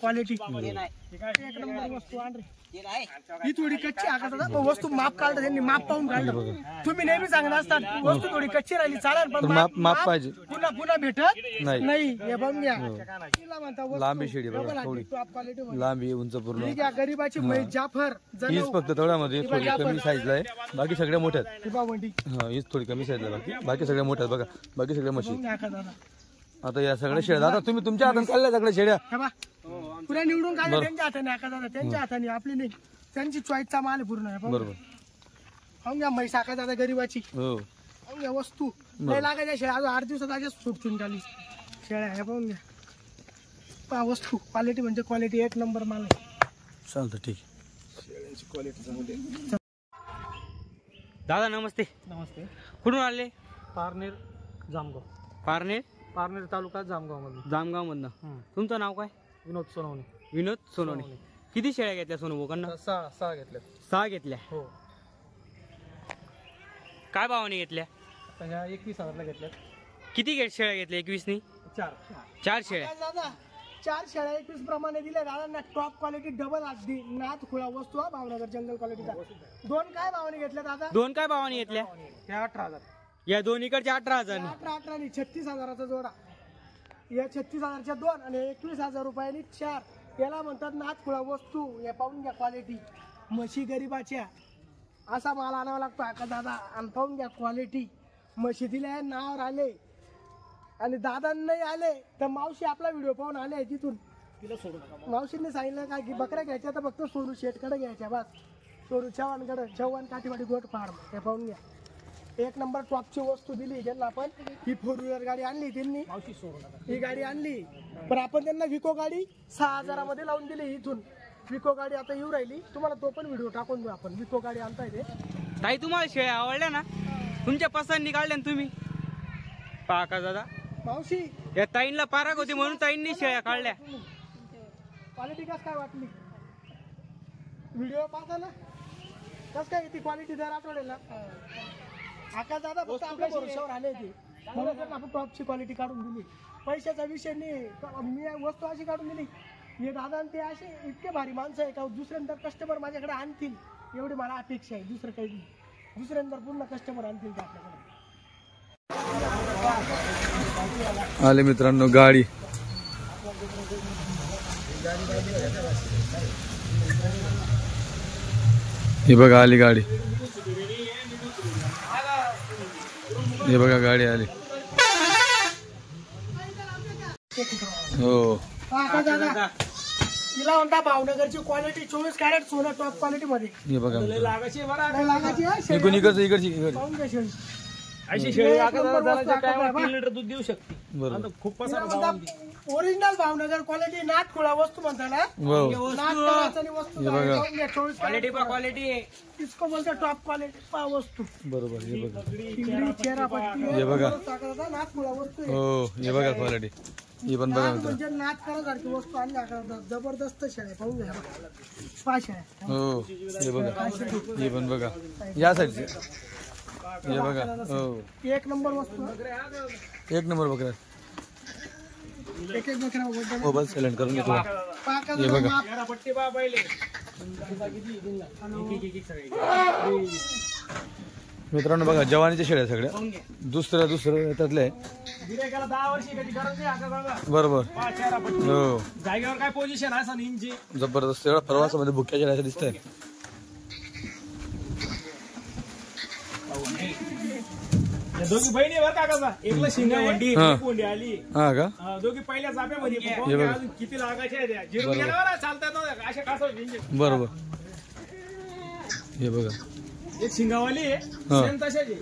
क्वालिटी एक नंबर वस्तू आण रे. ही थोडी कच्ची आकाश दादा, पण वस्तू माप काढलं त्यांनी, माप पाहून काढलं. तुम्ही नेहमी सांगत असतात वस्तू थोडी कच्ची राहिली चालेल, पण माप पाहिजे. पुन्हा भेटत नाही. हे बघून घ्या. तिला म्हणता वस्तू लांबी शेडी बघा थोडी टॉप क्वालिटी. लांबी उंच पूर्ण. ठीक आहे. गरीबाची म्हैस जाफर हीच फक्त तेवढ्यामध्ये थोडी कमी साईजला आहे, बाकी सगळ्या मोठ्या आहेत. मंडी हा हीच थोडी कमी साईजला बाकी सगळ्या मोठ्या आहेत बघा. बाकी सगळ्या म्हशी. आकाश दादा आता या सगळ्या शेड्या दादा तुम्ही तुमच्या हाताने काढल्या सगळ्या शेड्या? हे बा पुऱ्या निवडून काढल्या त्यांच्या हाताने. आकाश दादा त्यांच्या हाताने, आपली नाही. त्यांची चॉईसचा माल आहे पूर्ण. बरोबर. पाहून घ्या म्हैस आकाश दादा गरीबाची. हो पाहून घ्या वस्तू नाही लागायच्या शेळ्या. अजून 8 दिवसात अशाच सुटून झाली शेळ्या. हे पाहून घ्या. पहा वस्तू क्वालिटी म्हणजे क्वालिटी एक नंबर माल आहे. चालतं ठीक. दादा नमस्ते. नमस्ते. कुठून आले? पारनेर जामगाव. पारनेर तालुका जामगाव मध्ये. जामगाव मधनं. तुमचं नाव काय? विनोद सोनवणे. विनोद सोनवणे. किती शेळ्या घेतल्या सोनूभाऊकडनं? 6 घेतल्या. 6 घेतल्या. हो. काय भावाने घेतल्या? 21,000ला घेतल्यात. किती शेळ्या घेतल्या? 21नी 4 शेळ्या. दादा 4 शेळ्या 21 प्रमाणे दिल्या दादा. टॉप क्वालिटी डबल आधी नाथ खुळा वस्तू हा भावनगर जंगल क्वालिटीचा. 2 काय भावाने घेतल्या दादा? 2 काय भावाने घेतल्या? त्या 18,000. या दोन्हीकडच्या 18,000. 18 36,000चा जोडा. या 36,000च्या 2 आणि 21,000 रुपयांनी 4. याला म्हणतात नाथ खुळा वस्तू. हे पाहून घ्या क्वालिटी. म्हशी गरीबाच्या असा माल आणावा लागतो आका दादा. आणि पाहून घ्या क्वालिटी. म्हशी दिल्या नावावर आले आणि दादा नाही आले तर मावशी आपला व्हिडिओ पाहून आले तिथून. मावशीने सांगितलं काय की बकऱ्या घ्यायच्या तर फक्त सोनू शेटकडे घ्यायच्या बस. Sonu चव्हाणकडे, Chavan Kathiawadi goat farm. हे पाहून घ्या एक नंबर टॉपची वस्तू दिली त्यांना आपण. ही 4 व्हीलर गाडी आणली त्यांनी, ही गाडी आणली पण आपण त्यांना विको गाडी 6,000 मध्ये लावून दिली. इथून विको गाडी आता येऊ राहिली, तुम्हाला तो पण व्हिडिओ टाकून देऊ आपण. विको गाडी आणता येते. ताई तुम्हाला शेळ्या आवडल्या ना, तुमच्या पसंती काढल्या ना तुम्ही पहा का दादा. मावशी या ताईंना पारख होती म्हणून ताईंनी शेळ्या काढल्या. क्वालिटी कस काय वाटली? व्हिडिओ पाहता ना कस काय ती क्वालिटी दर आठवडेला. आकाश दादा फक्त आपल्या भरोशावर आले ते, म्हणून त्यांना आपण टॉपची क्वालिटी काढून दिली. पैशाचा विषय नाही, मी वस्तू अशी काढून दिली. हे दादा आणि ते असे इतके भारी माणसं आहे का दुसऱ्यांदा कस्टमर माझ्याकडे आणतील एवढी मला अपेक्षा आहे. दुसरं काही नाही, दुसऱ्यांदा पूर्ण कस्टमर आणतील ते आपल्याकडे. आले मित्रांनो गाडी. हे बघा आली गाडी, हे बघा गाडी आली. हो आकाश दादा तिला म्हणता भावनगरची क्वालिटी 24 कॅरेट सोनं टॉप क्वालिटी मध्ये. हे बघा लागायची इकडची इकडची पाहून घ्या शेळी. अशी शेळी टायमाला 3 लिटर दूध देऊ शकते. बरोबर. खूप ओरिजिनल भावनगर क्वालिटी नाथ खुळा वस्तू म्हणता ना. नाथ करायचं आणि वस्तू पाहून घ्या. 24 क्वालिटी पा क्वालिटी इसको बोलते टॉप क्वालिटी पा वस्तू. बरोबर. हे बघा, चिंगडी चेहरा पट्टी हे बघा. नाथ खुळा वस्तू आहे. हो हे बघा क्वालिटी. ही पण बघा मित्र. म्हणजे नाथ करासारखी वस्तू आणल्या जबरदस्त शेळ्या पाहून घ्या. 5 शेळ्या. हो हे बघा, हे पण बघा या साईडचे. हे बघा. हो एक नंबर वस्तू. एक नंबर बघा. एक एक बकरा मोबाईल सायलेंट करून घेतो. हे बघा मित्रांनो बघा जवानीच्या शेळ्या सगळ्या दुसरं त्यातले. गिऱ्हाईकाला 10 वर्षी कधी गरज नाही आका दादा. बरोबर. हो जागेवर काय पोझिशन आहे असं इंची जबरदस्त. एवढा प्रवासामध्ये भुक्या शेळ्या दिसतंय. दोघी बहिणी बरं काका. एकला शिंगा वंडी कोंडी आली. हा का? दोघी पहिल्या चाप्यामध्ये अजून किती लागायचे आहे त्या. जिरून गेल्यावर चालतात ना अशा कासव. बरोबर. हे बघा एक शिंगावाली आहे सेम तशाची.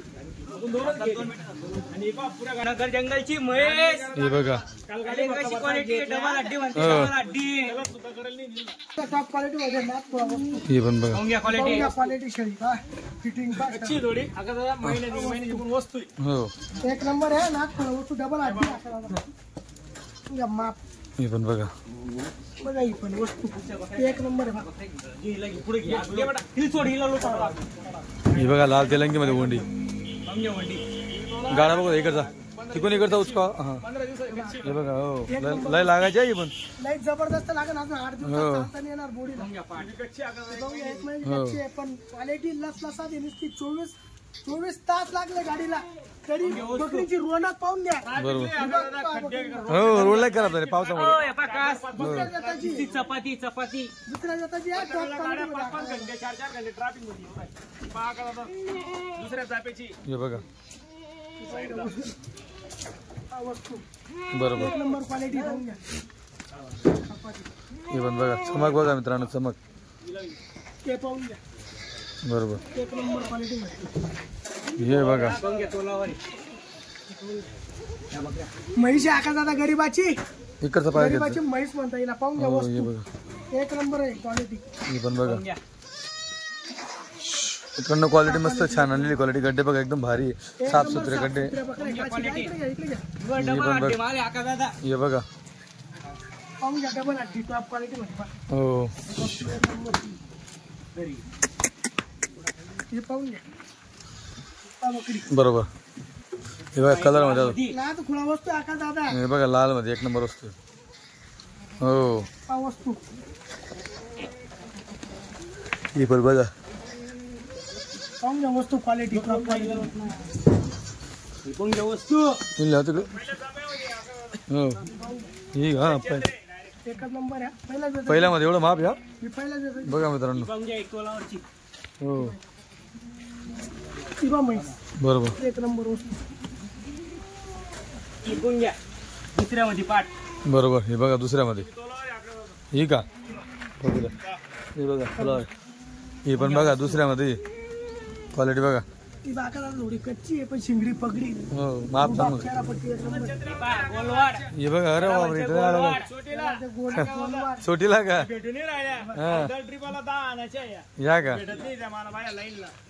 आपण दोनच घेतो. आणि एक पुऱ्या नगर जंगलची म्हैस. हे बघा. क्वालिटी डबल हड्डी म्हणते. डबल हड्डी सुद्धा करेल नाही. टॉप क्वालिटी मध्ये नाथ खुळा वस्तू. हे पण बघा. क्वालिटी क्वालिटी शेळी का फिटिंग का अच्छी थोडी आका दादा. महिन्याची पण वस्तू आहे. हो एक नंबर आहे. नाथ खुळा वस्तू डबल हड्डी आका दादा. माप हे पण बघा. बघा ही पण वस्तू एक नंबर आहे. पुढे घ्या हिल सोड. हिला लोटा. हे बघा लाल तेलंगी मध्ये वंडी. गाडा बघा इकडचा तिकडून इकडचा उचका. हा हे बघा. हो लय लागायची आहे पण. लई जबरदस्त लागेल. अजून 8 दिवसात चालता नाही येणार बॉडीला. एक महिन्याची आहे पण क्वालिटी लसलसा दिसती. 24 तास लागले गाडीला तरी बकरीची रोनक पाहून घ्या. बरोबर. हो रोड लाईक करा पावसामुळे. दुसऱ्या जाताची चपाती चपाती दुसऱ्या जाताची आहे टॉप क्वालिटी. 5 घंटे 4 घंटे ट्रॅफिक मध्ये पहा का दादा. दुसऱ्या चाप्याची हे बघा. वस्तू बरोबर. एक नंबर क्वालिटी पाहून घ्या. हे पण बघा. चमक बघा मित्रांनो चमक. ते पाहून घ्या. बरोबर. एक नंबर क्वालिटी. हे बघा. म्हैशी आका दादा गरीबाची इकडचा पाय गरीबाची म्हैस म्हणता येईल. पाहून घ्या हे वस्तू बघा. एक नंबर आहे क्वालिटी. हे पण बघा. इकडनं क्वालिटी मस्त छान आणलेली क्वालिटी. गड्डे बघा एकदम भारी साफ सुथरे गड्डे. डबल हड्डी माल आका दादा. हे बघा. पाहून घ्या डबल हड्डी टॉप क्वालिटी मध्ये. हो हे पाहून घ्या. बकरी बरोबर. हे बघा कलर मध्ये. नाथ खुळा वस्तू आका दादा. हे बघा लाल मध्ये एक नंबर वस्तू. हो हा वस्तू ही पण बघा. पाहून घ्या वस्तू क्वालिटी टॉप क्वालिटी. पाहून घ्या वस्तू. तिकडे हो ही हा एकच नंबर आहे. पहिल्या मध्ये एवढं माप या. पहिला बघा मित्रांनो. पाहून घ्या एक तोलावरची. हो किंवा म्हैस बरोबर. एक नंबर वस्तू. पाहून घ्या दुसऱ्यामध्ये पाठ. बरोबर. हे बघा दुसऱ्यामध्ये ही का. हे बघा हे पण बघा दुसऱ्यामध्ये क्वालिटी बघा. ती बाका दादा थोडी कच्ची आहे पण शिंगडी पगडी हो माप सांग चेहरापट्टी एक नंबर. हे बघा अरे बापरे इथं आलं बघ. ते गोलवाड. छोटीला का हा या का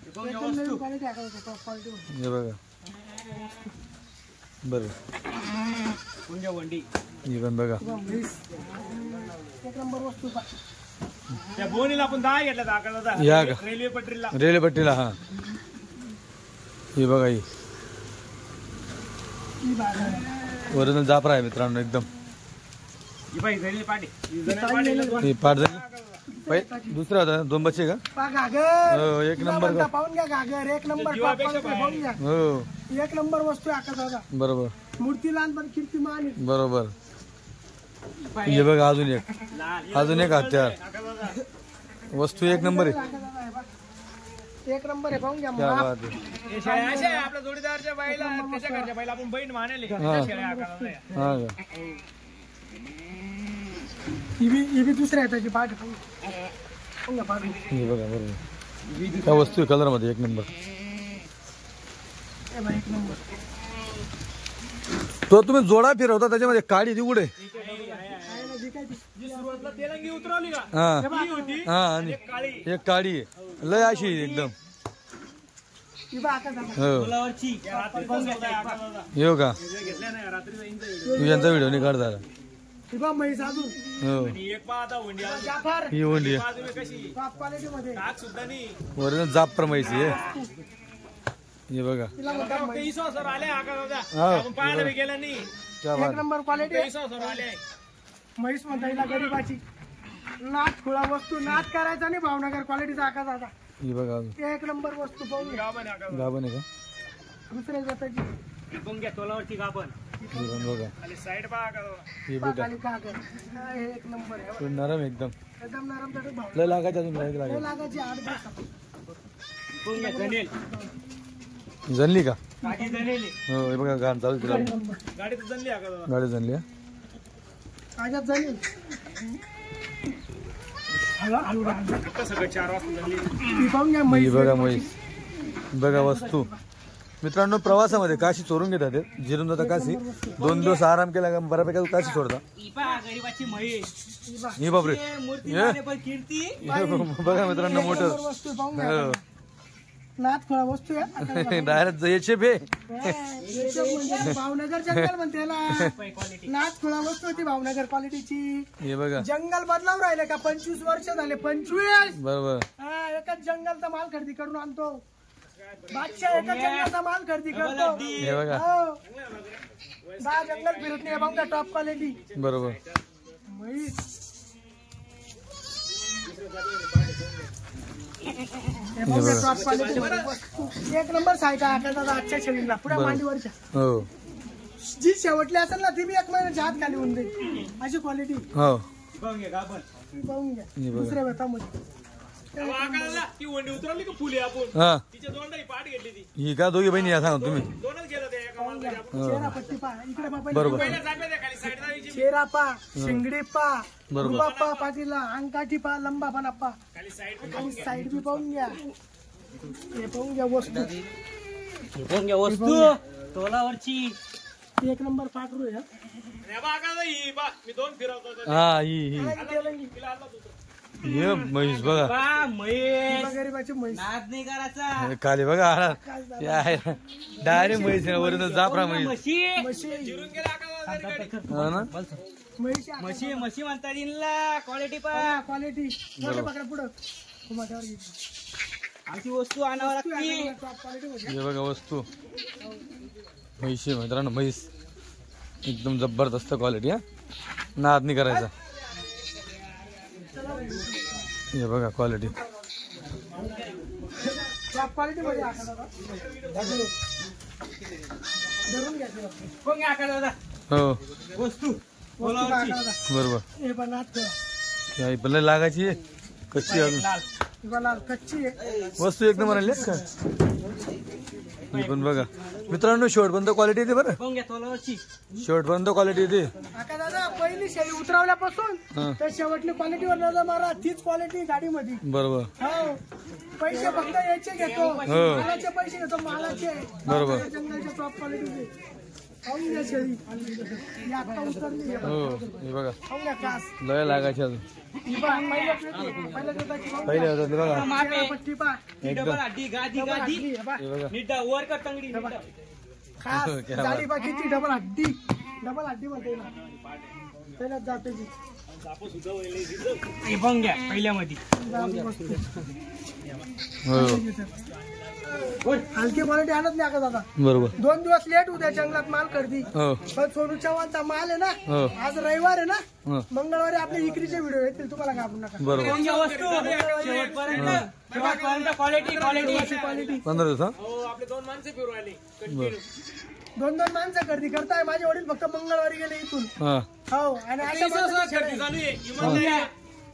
एकदम नवीन quality आहे का top quality मध्ये. हे बघा बरं हे पण बघा एक नंबर वस्तू पहा. त्या बोनीला आपण 10 घेतल्या दाखवला या का रेल्वे पटरीला रेल्वे पट्टीला हा हे बघा ही ही बागा आहे. ओरिजिनल जाफरा आहे मित्रांनो एकदम ही बाई झाली पाटी हे पाठ झाली दुसरा होता 2 बच्चे का पहा घागर. हो एक नंबर का पाहून घ्या घागर एक नंबर top quality पाहून घ्या. हो एक नंबर वस्तू आहे आका दादा. बरोबर मूर्ती लहान पण कीर्तिमान आहे. बरोबर हे बघा अजून एक हत्यार वस्तू एक नंबर आहे आका दादा आहे पहा. एक नंबर आहे पाहून घ्या. क्या माप. बात आहे हे शेळ्या अशा आहे, आपल्या जोडीदारच्या बाईला त्याच्या घरच्या बाईला आपण बहीण मानेले त्या शेळ्या आकाराला आहे. हा का ही बी दुसऱ्या आहे त्याची पाठ पाहून घ्या पाठ. हे बघा बरोबर त्या वस्तू कलर मध्ये एक नंबर हे बघा एक नंबर. तो तुम्ही जोडा फिरवता त्याच्यामध्ये काडी ती कुठे आहे ना जी काय ती. जी सुरुवातीला तेलंगी उतरवली का हा ती होती हा आणि काळी एक काडी आहे लय अशी आहे एकदम ही बघा आका दादा. हो रात्री पण घेतलाय आकाराला. येऊ का घेतल्या नाही रात्रीचा इंच तू यांचा व्हिडिओ नाही काढ जरा ही बघा म्हैस अजून. हो एक पहा आता हुंडी आली. जाफर ही ओंडी आहे पहा तुम्ही कशी टॉप क्वालिटी मध्ये. टाक सुद्धा नाही ओरिजिनल जाप मैसी आहे हे बघा तिला म्हणतात म्हैस. 23 सर आले आकाराला हा. आपण पाहायला बी गेलं नाही क्या एक बात नंबर क्वालिटी. 23 सर आले म्हैस म्हणता हिला गरीबाची. नाथ खुळा वस्तू नाथ करायचा नाही भावनगर क्वालिटीचा आका दादा. ही बघा अजून एक नंबर वस्तू पाहून घ्या. गावाने आकाराला. गाभण आहे का दुसऱ्या जाताची. तोलावरची गाभण हे पण बघा आणि साईड पहा आकाराला. हे बेटा खाली कागर. हा, हे एक नंबर आहे. तो नरम एकदम एकदम नरम तटक भाव. लय लागायचं अजून लय हे लागेल लागायची 8 दिवस. जनली का काठी जणेली हो हे बघा गाण चालू केलं गाडी तर जनली आकाराला. गाडी जनली हा कागद जाईल. हळू राहा. फक्त सगळं 4 वाजता जनली. ही पाहून घ्या ही म्हैस. बघा म्हैस बघा वस्तू मित्रांनो प्रवासामध्ये काशी चोरून घेतात हे. जिरून जाता काशी 2 दिवस आराम केला का बऱ्यापैकी काशी सोडता गरीबाची म्हैस ही बापरे मूर्ती हे? माने पण कीर्ती हे बघा मित्रांनो नंबर मोठं वस्तू पाहून घ्या. नाथ खुळा वस्तू आहे. डायरेक्ट याचे बे म्हणजे भावनगर जंगल म्हणते याला. नाथ खुळा वस्तू होती भावनगर क्वालिटीची. हे बघा जंगल बदलाव राहिले का 25 वर्ष झाले 25. बरोबर हा, एकच जंगलचा माल खरेदी करून आणतो. बादशाह एकच जंगलचा माल खरेदी करतो. हे बघा हो. 10 जंगल फिरत नाही बघा टॉप क्वालिटी. बरोबर म्हैस. हे बघा टॉप क्वालिटी वस्तू. एक नंबर सायका आका दादा आजच्या शेळीला पुढे मांडीवरच्या. हो जी शेवटली असेल ना ती बी 1 महिन्याच्या आत खाली होऊन जाईल अशी क्वालिटी. हो पाहून घ्या गाभण. पाहून घ्या हे बघा. दुसऱ्या व्यथामध्ये. आकाराला ती वंडी उतरवली का फुले आपण हा तिच्या दोनही पाठ घेतली ती ही का दोघी बहिणी या सांगा तुम्ही दोनच गेलं ते एका माणसाच्या आपण. चेहरा पट्टी पा इकडे पा बरोबर पहिल्या चांगल्या त्या खाली साईड जायची चेहरा पा शिंगडी पा बरोबर. रुबा पा पाटीला अंगकाठी पा लंबा पण पा खाली साईड आणि साईड बी पाहून घ्या. हे पाहून घ्या वस्तू. वस्तू तोलावरची. एक नंबर पाकरू आहे. आकाराला ही बा मी 2 फिरवतो हा ही तिला आणला तू हे म्हैस बघा बा म्हैस गरीबाची म्हैस. नाद नाही करायचा. हे खाली बघा डायरेक्ट म्हैस ओरिजिनल जाफरा म्हैस म्हशी म्हशी फिरून गेला आकाराला तरी गाडी. हा ना म्हशी म्हशी म्हशी म्हणतात इनला क्वालिटी पा क्वालिटी मोठे पकडा पुढं माझ्यावर आमची वस्तू आणावं लागते. टॉप क्वालिटी मध्ये. हे बघा वस्तू म्हैशी मित्रांनो म्हैस एकदम जबरदस्त क्वालिटी हा नाद नाही करायचा हे बघा क्वालिटी टॉप क्वालिटी मध्ये आका दादा. धरून घ्या तिला. कोण घ्या दादा हो वस्तू वस्तू आका दादा. बरोबर हे पण नाथ खुळा. ही पण लय लागायची आहे. कच्ची अजून लाल ही पण लाल कच्ची आहे. वस्तू एकदम आणली का ही पण बघा मित्रांनो शेवटपर्यंत क्वालिटी येते बरं कोण घ्या तोलावरची. शेवटपर्यंत क्वालिटी येते आका दादा पहिली शेळी उतरवल्यापासून तर शेवटली क्वालिटीवर नजर मारा, तीच क्वालिटी गाडीमध्ये. बरोबर. हो, पैसे फक्त याचे घेतो, मालाचे पैसे घेतो, मालाचे. बरोबर. जंगलच्या टॉप क्वालिटीचे. खाऊन घ्या शेळी, ही आता उतरली. हो हे बघा खाऊन घ्या कास. लय लागायचे अजून. पहिले होतात बघा पट्टी पा एकदम गादी हे बघा. नीट वर कर तंगडी खास गाडी बा किती डबल हड्डी म्हणते ना. पहिल्याच जातेची बंग्या पहिल्यामध्ये. हलकी क्वालिटी आणत नाही का दादा. बरोबर. 2 दिवस लेट उद्या जंगलात माल करती. हो पण सोनू चव्हाणचा माल आहे ना, हो आज रविवार आहे ना, हो मंगळवारी आपले विक्रीचे व्हिडिओ येतील, तुम्हाला घाबरू नका. बरोबर. वस्तू शेवटपर्यंत क्वालिटी 15 दिवस. आपले 2 माणसं फिरू आले. 2 माणसं गर्दी करताय. माझे वडील फक्त मंगळवारी गेले इथून. हा हो आणि अशा गर्दी चालू आहे.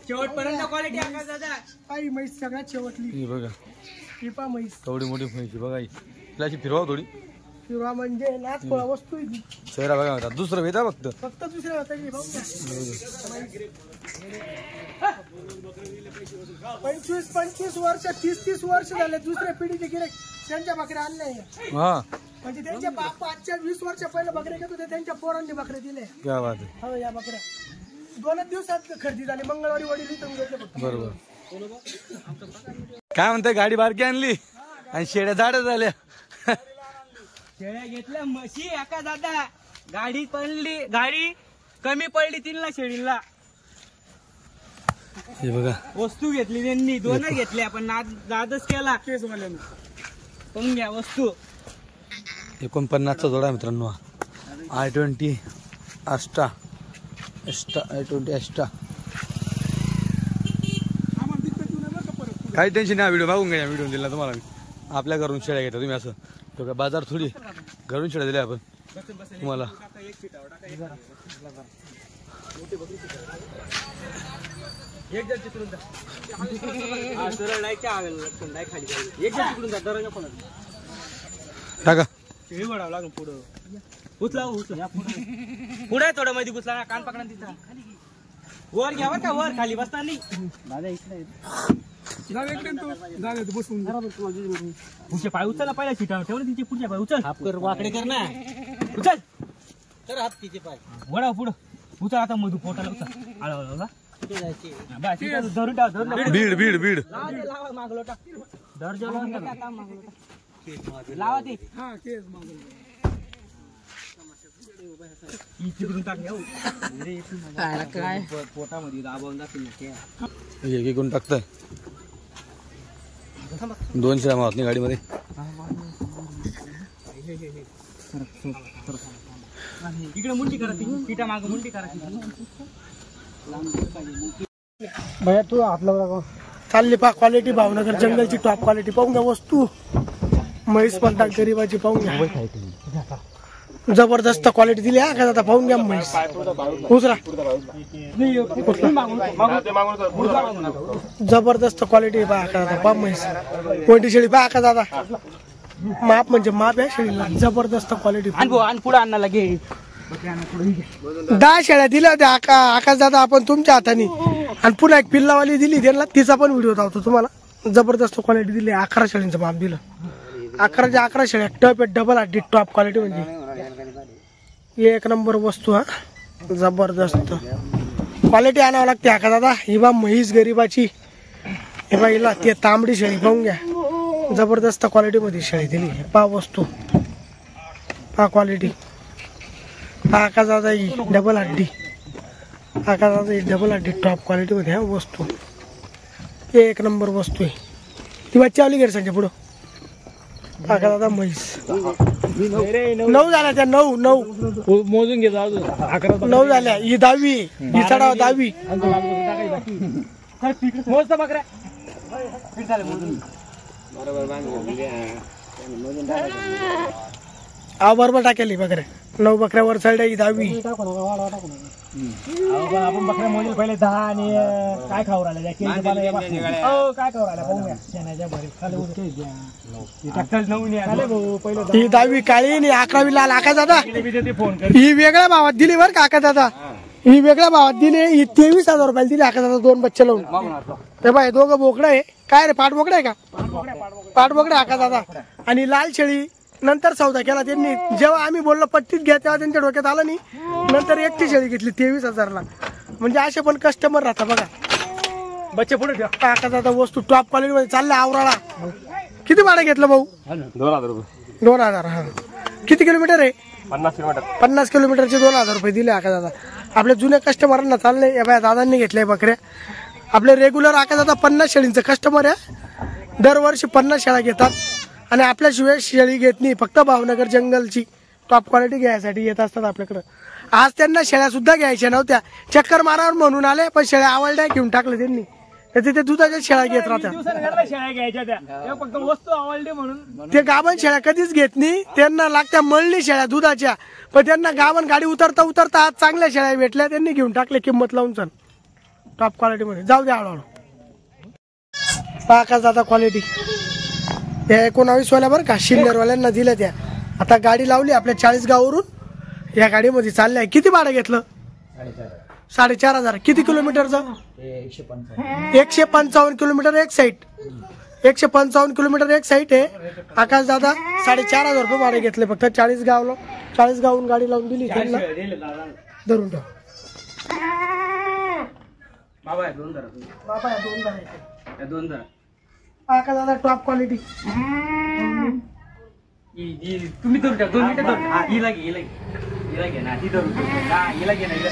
शेवटपर्यंत क्वालिटी आकाश दादा. काही म्हैस सगळ्यात शेवटली. हे बघा पिपा म्हैस थोडी मोठी व्हायची बघा ही. तिला अशी फिरवा थोडी. किंवा म्हणजे नाच खोळा वस्तू आहे ती. चेहरा बघा होता दुसरं वेदा फक्त दुसऱ्या होता की भाऊ. 25 वर्ष 30 वर्ष झाले दुसऱ्या पिढीचे गिरेक त्यांच्या बकऱ्या आणल्या. हा म्हणजे त्यांच्या बाप आजच्या 20 वर्ष पहिले बकरे घेत होते, त्यांच्या पोरांनी बकरे दिले. क्या बात आहे. हो या बकऱ्या 2 दिवसात खरेदी झाली. मंगळवारी वडील इथून घेतले फक्त. बरोबर. काय म्हणते गाडी बारकी आणली आणि शेड्या झाड झाल्या. शेळ्या घेतल्या म्हशी एका दादा. गाडी कमी पडली तिला शेळीला. हे बघा वस्तू घेतली त्यांनी 2 घेतल्या पण नादच केला. पण घ्या वस्तू 49चा जोडा मित्रांनो. i20 Asta i20 Asta. काही टेन्शन नाही. व्हिडिओ बघून घ्या. व्हिडिओ दिला तुम्हाला मी. आपल्या घरून शेळ्या घेता तुम्ही असं तो काय बाजार थोडी घरून शेळ्या दिल्या आपण तुम्हाला. टाका शेळी वडावं लागून पुढं उचला पुढे थोडं मध्ये घुसला कान पकडा तिथं. वर घ्यावा का वर खाली बसता नाही. पुढचे पाय उचलला पहिल्या सीटावर तेवढे तिचे पुढच्या पाय उचल. वाकडे कर ना. उचल तर हात तिचे पाय वडा पुढं उचल. आता मधू पोटाला उचल. आळा बीड बीड बीड लावा मागलोटा दर लावा ते. काय पोटामध्ये दाबवून दाखवून कोण टाकतंय. 2 शेळ्या मावत नाही गाडीमध्ये. इकडे मुंडी करा ती पिठा माग मुंडी करा. भैया तू आपला चालली पा क्वालिटी भावनगर जंगलची टॉप क्वालिटी पाहून घ्या वस्तू. म्हैस म्हणतात गरीबाची पाहून घ्या. जबरदस्त क्वालिटी दिली हा का दादा. पाहून घ्या म्हैस. उचला जबरदस्त क्वालिटी पहा का दादा. पा म्हैस कोणती शेळी पहा का दादा. माप म्हणजे माप आहे शेळीला. जबरदस्त क्वालिटी. पुढे आणला घे. 10 शेळ्या दिल्या होत्या आकाश दादा आपण तुमच्या हाताने. आणि पुन्हा एक पिल्लावाली दिली त्यांना. तिचा पण व्हिडिओ धावतो तुम्हाला. जबरदस्त क्वालिटी दिली. 11 शेळ्यांचं माप दिलं. 11च्या 11 शेळ्या टप डबल हड्डी टॉप क्वालिटी. म्हणजे 1 नंबर वस्तू. हा जबरदस्त क्वालिटी आणावं लागते आकाश दादा. ही बा म्हैस गरीबाची. हे बा हिला ते तांबडी शेळी पाहून घ्या. जबरदस्त क्वालिटी मध्ये शेळी दिली. पा वस्तू पा क्वालिटी. आकाश दादा ही डबल हड्डी. आकाश दादा ही डबल हड्डी टॉप क्वालिटी मध्ये. हा वस्तू 1 नंबर वस्तू आहे. ती बच्ची आवली गैरसंच्या पुढं. आकाश दादा म्हैस 9 झाल्या त्या. 9 मोजून घे. 9 झाल्या. ही 10वी. ही चढाव 10वी. मोजता बकऱ्या बरोबर टाकेली बकऱ्या. 9 बकऱ्यावर चढल्या. ही 10वी. आपण बकऱ्या मोजेल पहिले 10 आणि काय खाऊ राहिला काय खाऊ राहिला ही 10वी काळी आणि 11वी लाल. आकाश दादा ही वेगळ्या भावात दिली बरं का आकाश दादा. ही वेगळ्या भावात दिली, ही 23,000 रुपयाला दिली आकाशाला 2 बच्चे लावून. हे बाय दोघं बोकडं आहे. काय रे पाठबोकडं आहे का? पाठबोकडं आकाश दादा. आणि लाल शेळी नंतर सौदा केला त्यांनी. जेव्हा आम्ही बोललो पट्टीत घ्या तेव्हा त्यांच्या डोक्यात आलं नाही. नंतर एकटी शेळी घेतली 23,000ला. म्हणजे असे पण कस्टमर राहतात बघा. बच्चे पुढे ठेवा. आकाश दादा वस्तू टॉप क्वालिटी मध्ये चालल्या आवराळा. किती भाडं घेतलं भाऊ? 2,000 रुपये. 2,000. हा किती किलोमीटर आहे? 50 किलोमीटर. 50 किलोमीटरचे 2,000 रुपये दिले आकाश दादा. आपल्या जुन्या कस्टमरांना चालले. या बाया दादांनी घेतल्या बकऱ्या. आपले रेग्युलर आकाश दादा 50 शेळींचं कस्टमर आहे. दरवर्षी 50 शेळ्या घेतात आणि आपल्याशिवाय शेळी घेत नाही. फक्त भावनगर जंगलची टॉप क्वालिटी घ्यायसाठी येत असतात आपल्याकडं. आज त्यांना शेळ्या सुद्धा घ्यायच्या नव्हत्या. चक्कर मारावर म्हणून आले पण शेळ्या आवडल्या घेऊन टाकले त्यांनी. तिथे दुधाच्या शेळ्या घेत राहतात. शेळ्या घ्यायच्या त्या फक्त वस्तू आवडली म्हणून. ते गाभण शेळ्या कधीच घेत नाही. त्यांना लागत्या मळणी शेळ्या दुधाच्या. पण त्यांना गाभण गाडी उतरता उतरता आज चांगल्या शेळ्या भेटल्या. त्यांनी घेऊन टाकले किंमत लावून. चल टॉप क्वालिटी मध्ये जाऊ द्या हळूहळू. आकाश दादा क्वालिटी त्या 19 वाल्या बरं का शिल्लरवाल्यांना दिल्या त्या. आता गाडी लावली आपल्या 40 गावावरून. या गाडीमध्ये चाललंय. किती भाडं घेतलं? 4,500. किती किलोमीटरचं? 155 किलोमीटर एक साईड. 155 किलोमीटर एक साईड आहे. आकाश दादा 4,500 रुपये भाडे घेतले फक्त. 40 गावून गाडी लावून दिली त्यांना. धरून ठेव बाबा 2,000. बाबा 2,000. 2,000. आकाश दादा टॉप क्वालिटी. तुम्ही धरून ठेवा 2 मिनिटं धरून ठेवा. हिला घे ना ती धरून ठेवा. हिला घे ना. हिला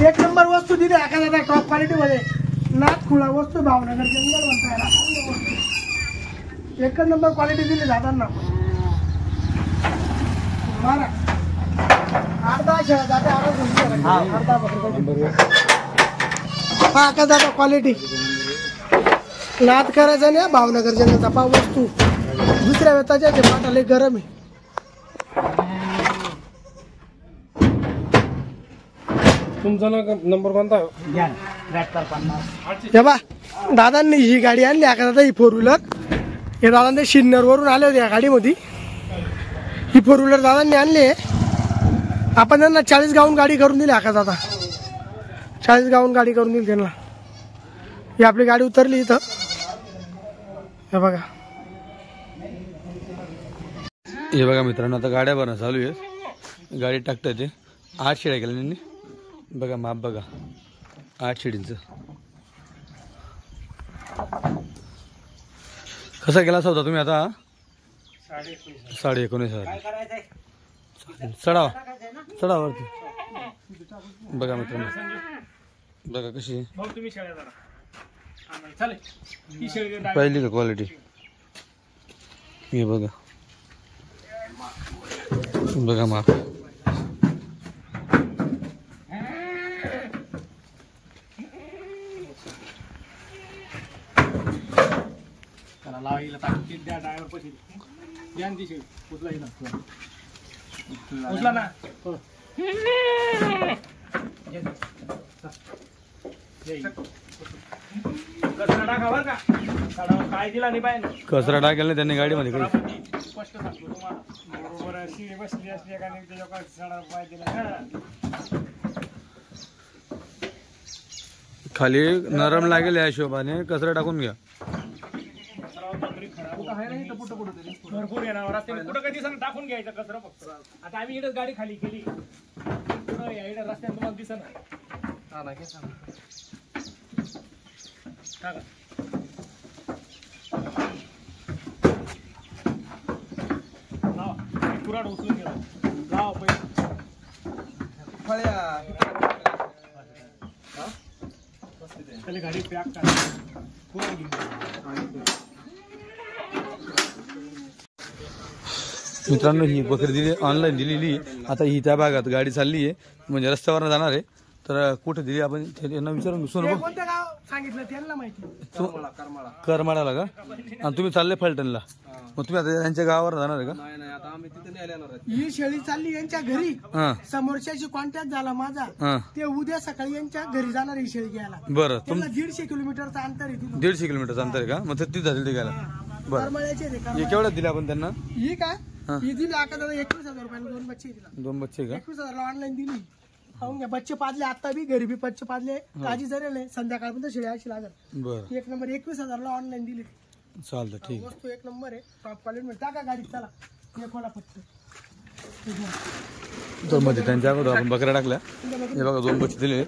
एक नंबर वस्तू दिली आकाश दादा टॉप क्वालिटी मध्ये. नाथ खुळा वस्तू भावनगर जंगल म्हणता. एक नंबर क्वालिटी दिली दादांना. मारा अर्धा शेळ्या जाते. अर्धा बकरी. हा आकाश दादा क्वालिटी. नाद करायचा नाही भावनगर जंगलचा. पा वस्तू दुसऱ्या वेताच्या पाटाले गरम आहे. तुमचा नंबर कोणता? हे बा दादांनी ही गाडी आणली आकाश दादा. ही 4 व्हीलर. हे दादांनी शिन्नर वरून आले होते या गाडीमध्ये. ही 4 व्हीलर दादांनी आणली. आपण त्यांना 40 गावून गाडी करून दिली आकाश दादा. 40 गावून गाडी करून दिली त्यांना. ही आपली गाडी उतरली इथं. हे बघा. हे बघा मित्रांनो आता गाड्या भरणं चालू आहे. गाडी टाकतात ते 8 शेळ्या केल्या त्यांनी. बघा माप बघा 8 शेळींचं. कसा केला होता तुम्ही आता? 19,500. चढावरती बघा मित्रांनो. बघा कशी पाहिली का क्वालिटी? हे बघा बघा माप. कचरा टाकेल नाही त्यांनी गाडीमध्ये काही. खाली नरम लागेल या हिशोबाने कचरा टाकून घ्या. भरपूर येणार कुठं कधी टाकून घ्यायचं कचरा फक्त. आता आम्ही इकडे गाडी खाली केली रस्त्यात तुम्हाला दिसत कुराड उचलून गेला. लावा पहिले गाडी पॅक करा. मित्रांनो ही बकरी दिली ऑनलाईन दिलेली. आता ही त्या भागात गाडी चालली आहे म्हणजे रस्त्यावर जाणार आहे. तर कुठे दिली आपण त्यांना विचारून सोनू कोणतं गाव सांगितलं त्यांना माहिती. करमाळ्याला का? आणि तुम्ही चालले फलटणला. मग तुम्ही आता त्यांच्या गावावर जाणार आहे का? नाही आता आम्ही तिथे येणार. ही शेळी चालली यांच्या घरी. समोरच्याशी कॉन्टॅक्ट झाला माझा. ते उद्या सकाळी यांच्या घरी जाणार ही शेळी घ्यायला. बरं. त्यांना 150 किलोमीटरचं अंतर आहे. 150 किलोमीटरचं अंतर आहे का? मग तिथे जातील ते घ्यायला. करमाळ्याचे ते हे केवढ्यात दिले आपण त्यांना? ही का ही दिली आका दादा 21,000 रुपयाला 2 बच्चे दिला. 2 बच्चे का? 21,000 ला ऑनलाईन दिली. पाहून घ्या बच्चे पाजले आता बी घरी बी बच्चे पाजले ताजी जरेले संध्याकाळपर्यंत शेळ्या अशी लागल. बरं 1 नंबर 21,000 ला ऑनलाईन दिली. चालतं ठीक. वस्तू 1 नंबर आहे टॉप क्वालिटी मध्ये. टाका गाडीत चला हे खोला फक्त. तर मध्ये त्यांच्या अगोदर आपण बकऱ्या टाकल्या. हे बघा 2 बच्चे दिले.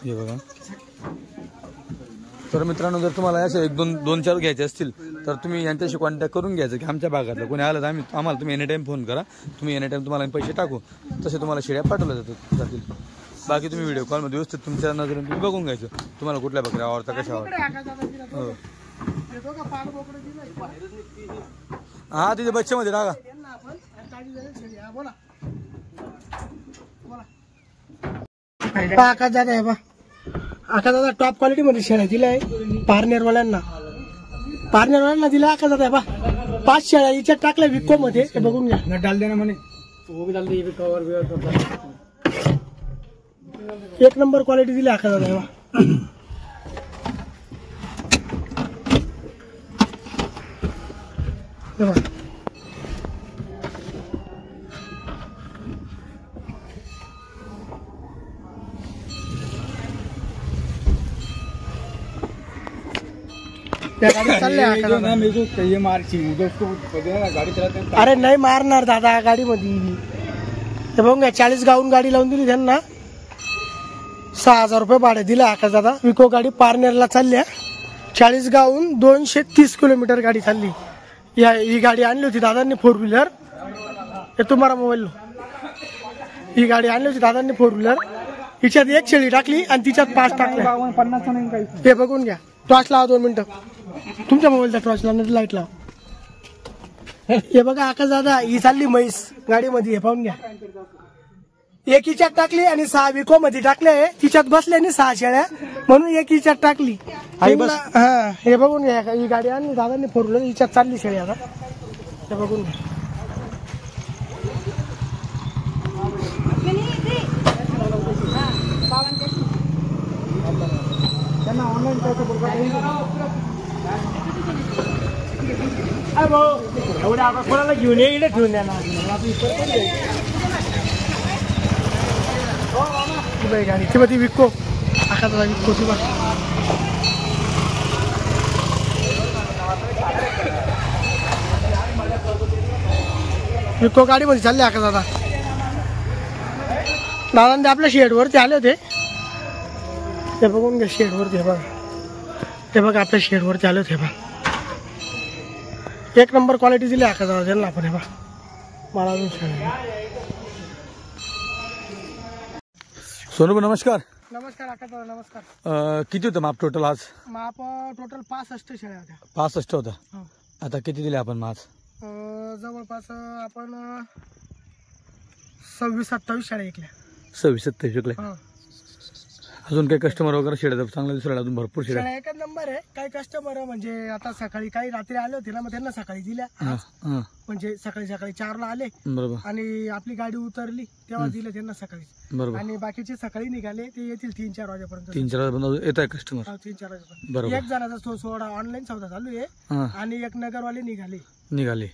हे बघा. तर मित्रांनो जर तुम्हाला असे 1-2-4 घ्यायचे असतील तर तुम्ही यांच्याशी कॉन्टॅक्ट करून घ्यायचं की आमच्या भागातलं कोणी आलं तर आम्हाला तुम्ही एनी टाइम फोन करा. तुम्ही एनी टाइम तुम्हाला पैसे टाकू तसे तुम्हाला शेळ्या पाठवल्या जातील. बाकी तुम्ही व्हिडिओ कॉलमध्ये व्यवस्थित तुमच्या नजरेने तुम्ही बघून घ्यायचं तुम्हाला कुठल्या बकऱ्या आवडतात कशा आवडतात. हो हा तिथे बच्च्यामध्ये टाका. आकाश दादा आहे बा. आकाश दादा टॉप क्वालिटी मध्ये शेळ्या दिलाय पारनेरवाल्यांना दिला. आकाश दादा आहे बा 5 शेळ्या हिच्यात टाकल्या विको मध्ये. हे बघून घ्या. डाल देना म्हणे 1 नंबर क्वालिटी दिली आकाश दादा आहे बा. हे बघा अरे नाही मारणार दादा गाडी मध्ये. हे बघा 40 गाऊन गाडी लावून दिली त्यांना. 6,000 रुपये भाडे दिले आकाश दादा. विको गाडी पारनेरला चालल्या. 40 गाऊन 230 किलोमीटर गाडी चालली. ही गाडी आणली होती दादांनी 4 व्हीलर. हे तुम्हाला मोबाईल ही गाडी आणली होती दादांनी 4 व्हीलर. हिच्यात 1 शेळी टाकली आणि तिच्यात 5 टाकल्या. हे बघून घ्या. टॉर्च लावा 2 मिनिटं. तुमच्या मोबाईलचा टॉर्च लावा लाईट लावा. हे बघा आकाश दादा ही चालली म्हैस गाडीमध्ये. हे पाहून घ्या. 1 हिच्यात टाकली आणि 6 विको मध्ये टाकले. तिच्यात बसले आणि 6 शेळ्या म्हणून 1 हिच्यात टाकली. हा हे बघून घ्या. ही गाडी आणली दादांनी 4 व्हीलर. हिच्यात चालली शेळी आता. हे बघून घ्या. कोणाला घेऊन ये ठेवून द्या ना गाडी. ती ती विको आकाशाला विको ती बघ. विको गाडी मध्ये चालले आकाश दादा. दादा आपल्या शेडवरती आले होते. ते बघून घ्या शेडवरती. हे बघा हे बघा आपल्या शेडवरती आले होते. बघा 1 नंबर क्वालिटी दिली आकाश दादा त्यांना आपण. हे बघा मला अजून शेड. सोनू नमस्कार. नमस्कार आकाश दादा नमस्कार. किती होतं माप टोटल आज? माप टोटल 65 शेळ्या होत्या. 65 होता. आता किती दिले आपण मास? जवळपास आपण 26-27 शेळ्या ऐकल्या. 26-27 विकल्या. अजून काही कस्टमर वगैरे शेळ्या चांगल्या दिसल्या? अजून भरपूर शेळ्या. एकच नंबर आहे. काही कस्टमर म्हणजे आता सकाळी काही रात्री आले होते ना मग त्यांना सकाळी दिल्या. म्हणजे सकाळी 4ला आले बरोबर आणि आपली गाडी उतरली तेव्हा दिलं त्यांना सकाळी. बरोबर. आणि बाकीचे सकाळी निघाले ते येतील 3-4 वाजेपर्यंत. 3-4 वाजेपर्यंत येत आहे कस्टमर. 3-4 वाजेपर्यंत. बरोबर. 1 जणाचा सोडा ऑनलाईन सौदा चालू आहे आणि 1 नगरवाले निघाले.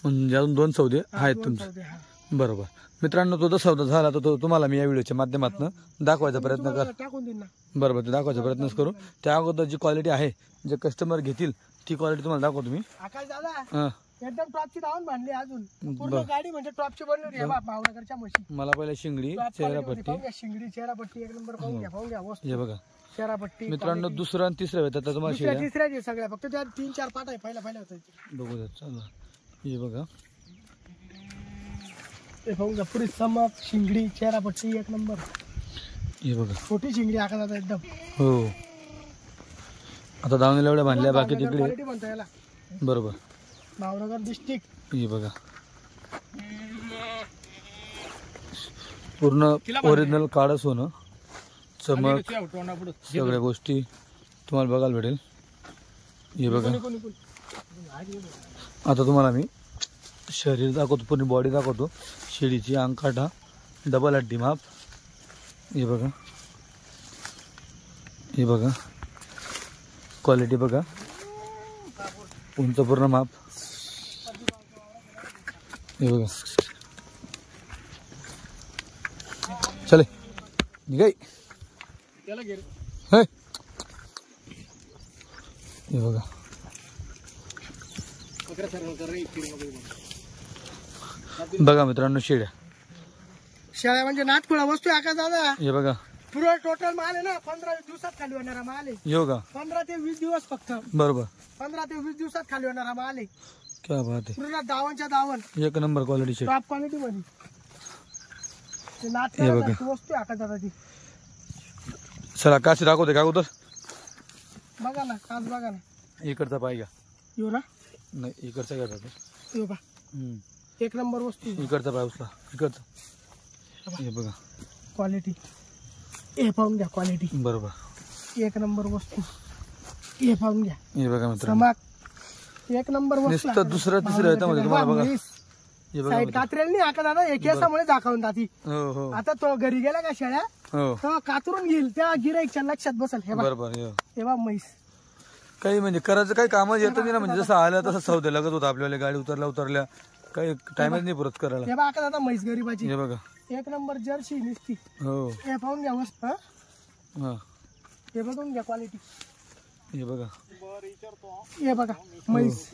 म्हणजे अजून 2 सौदे आहेत तुमचे. बरोबर. मित्रांनो तो जर सौदा झाला तर तो तुम्हाला मी या व्हिडिओच्या माध्यमातून दाखवायचा प्रयत्न कर. टाकून देईन ना. बरोबर ते दाखवायचा प्रयत्न करू. त्या अगोदर जी क्वालिटी आहे जे कस्टमर घेतील ती क्वालिटी तुम्हाला दाखवतो मी. आकाश दादा एकदम टॉपची धावून बांधली. अजून पूर्ण गाडी म्हणजे टॉपची बनवली आहे भावनगरच्या म्हशी. मला पहिला शिंगडी चेहरापट्टी. शिंगडी चेहरापट्टी 1 नंबर. पाहून घ्या वस्तू. हे बघा चेहरापट्टी. मित्रांनो 2रा आणि 3रा येतात तुम्हाला. 3ऱ्या सगळ्या फक्त त्या 3-4 पाट आहे. पहिला होता बघू द्या. चला हे बघा. हे पाहून घ्या पुरी चमक शिंगडी चेहरापट्टी 1 नंबर. हे बघा छोटी शिंगडी आकाश दादा एकदम. हो आता दावणीला एवढ्या बांधल्या बाकी तिकडे. क्वालिटी म्हणता याला. बरोबर. भावनगर डिस्ट्रिक्ट. हे बघा पूर्ण ओरिजिनल काळं सोनं चमक सगळ्या गोष्टी तुम्हाला बघायला भेटेल. हे बघा आता तुम्हाला मी शरीर दाखवतो पूर्ण बॉडी दाखवतो. शेळीची अंगकाठा डबल हड्डी माप. हे बघा हे बघा क्वालिटी बघा, उंच पूर्ण माप. हे बघा चले निघाई. हे बघा बघा मित्रांनो शेळ्या म्हणजे नाटकुळा वस्तू आहे का दादा. हे बघा पुरं टोटल माल आहे ना 15-20 दिवसात खाली होणारा माल आहे. हे बघा 15 ते 20 दिवस फक्त. बरोबर 15 ते 20 दिवसात खाली होणारा माल आहे. क्या बात आहे. पूर्ण दावणच्या दावण एक number quality shed. Top quality मध्ये हे बघा. वस्तू आहे का दादा ती. चला काशी दाखवते का अगोदर. बघा ना काच बघा ना. इकडचा पाय घ्या. येऊ ना नाही इकडचा घ्या दादा. येऊ का. एक नंबर वस्तू. इकडचा पाय उचला इकडचा. हे बघा क्वालिटी. हे पाहून घ्या क्वालिटी. बरोबर एक नंबर वस्तू. हे पाहून घ्या. हे बघा मित्रांनो समाक एक नंबर वस्तू. नुसतं दुसऱ्या तिसऱ्या ह्याच्यामध्ये तुम्हाला बघा. हे बघा साईड कात्रेल नाही आका दादा. एक केसामुळे दाखवून जाती. हो हो आता तो घरी गेला का शेळ्या हो तो कातरून घेईल त्या गिराईकच्या लक्षात बसल. हे बघा बरोबर. हे बघा म्हैस. काही म्हणजे करायचं काही कामच येतं नाही ना. म्हणजे जसं आलं तसं सौदे लागत होतं आपल्याला. गाडी उतरल्या काही टाइमच नाही पुरत करायला. हे बघा आका दादा म्हैस गरीबाची. हे बघा एक नंबर जर्सी निसती. हो हे पाहून घ्या वस्तू. हा हे बघून घ्या क्वालिटी. हे बघा हे बघा म्हैस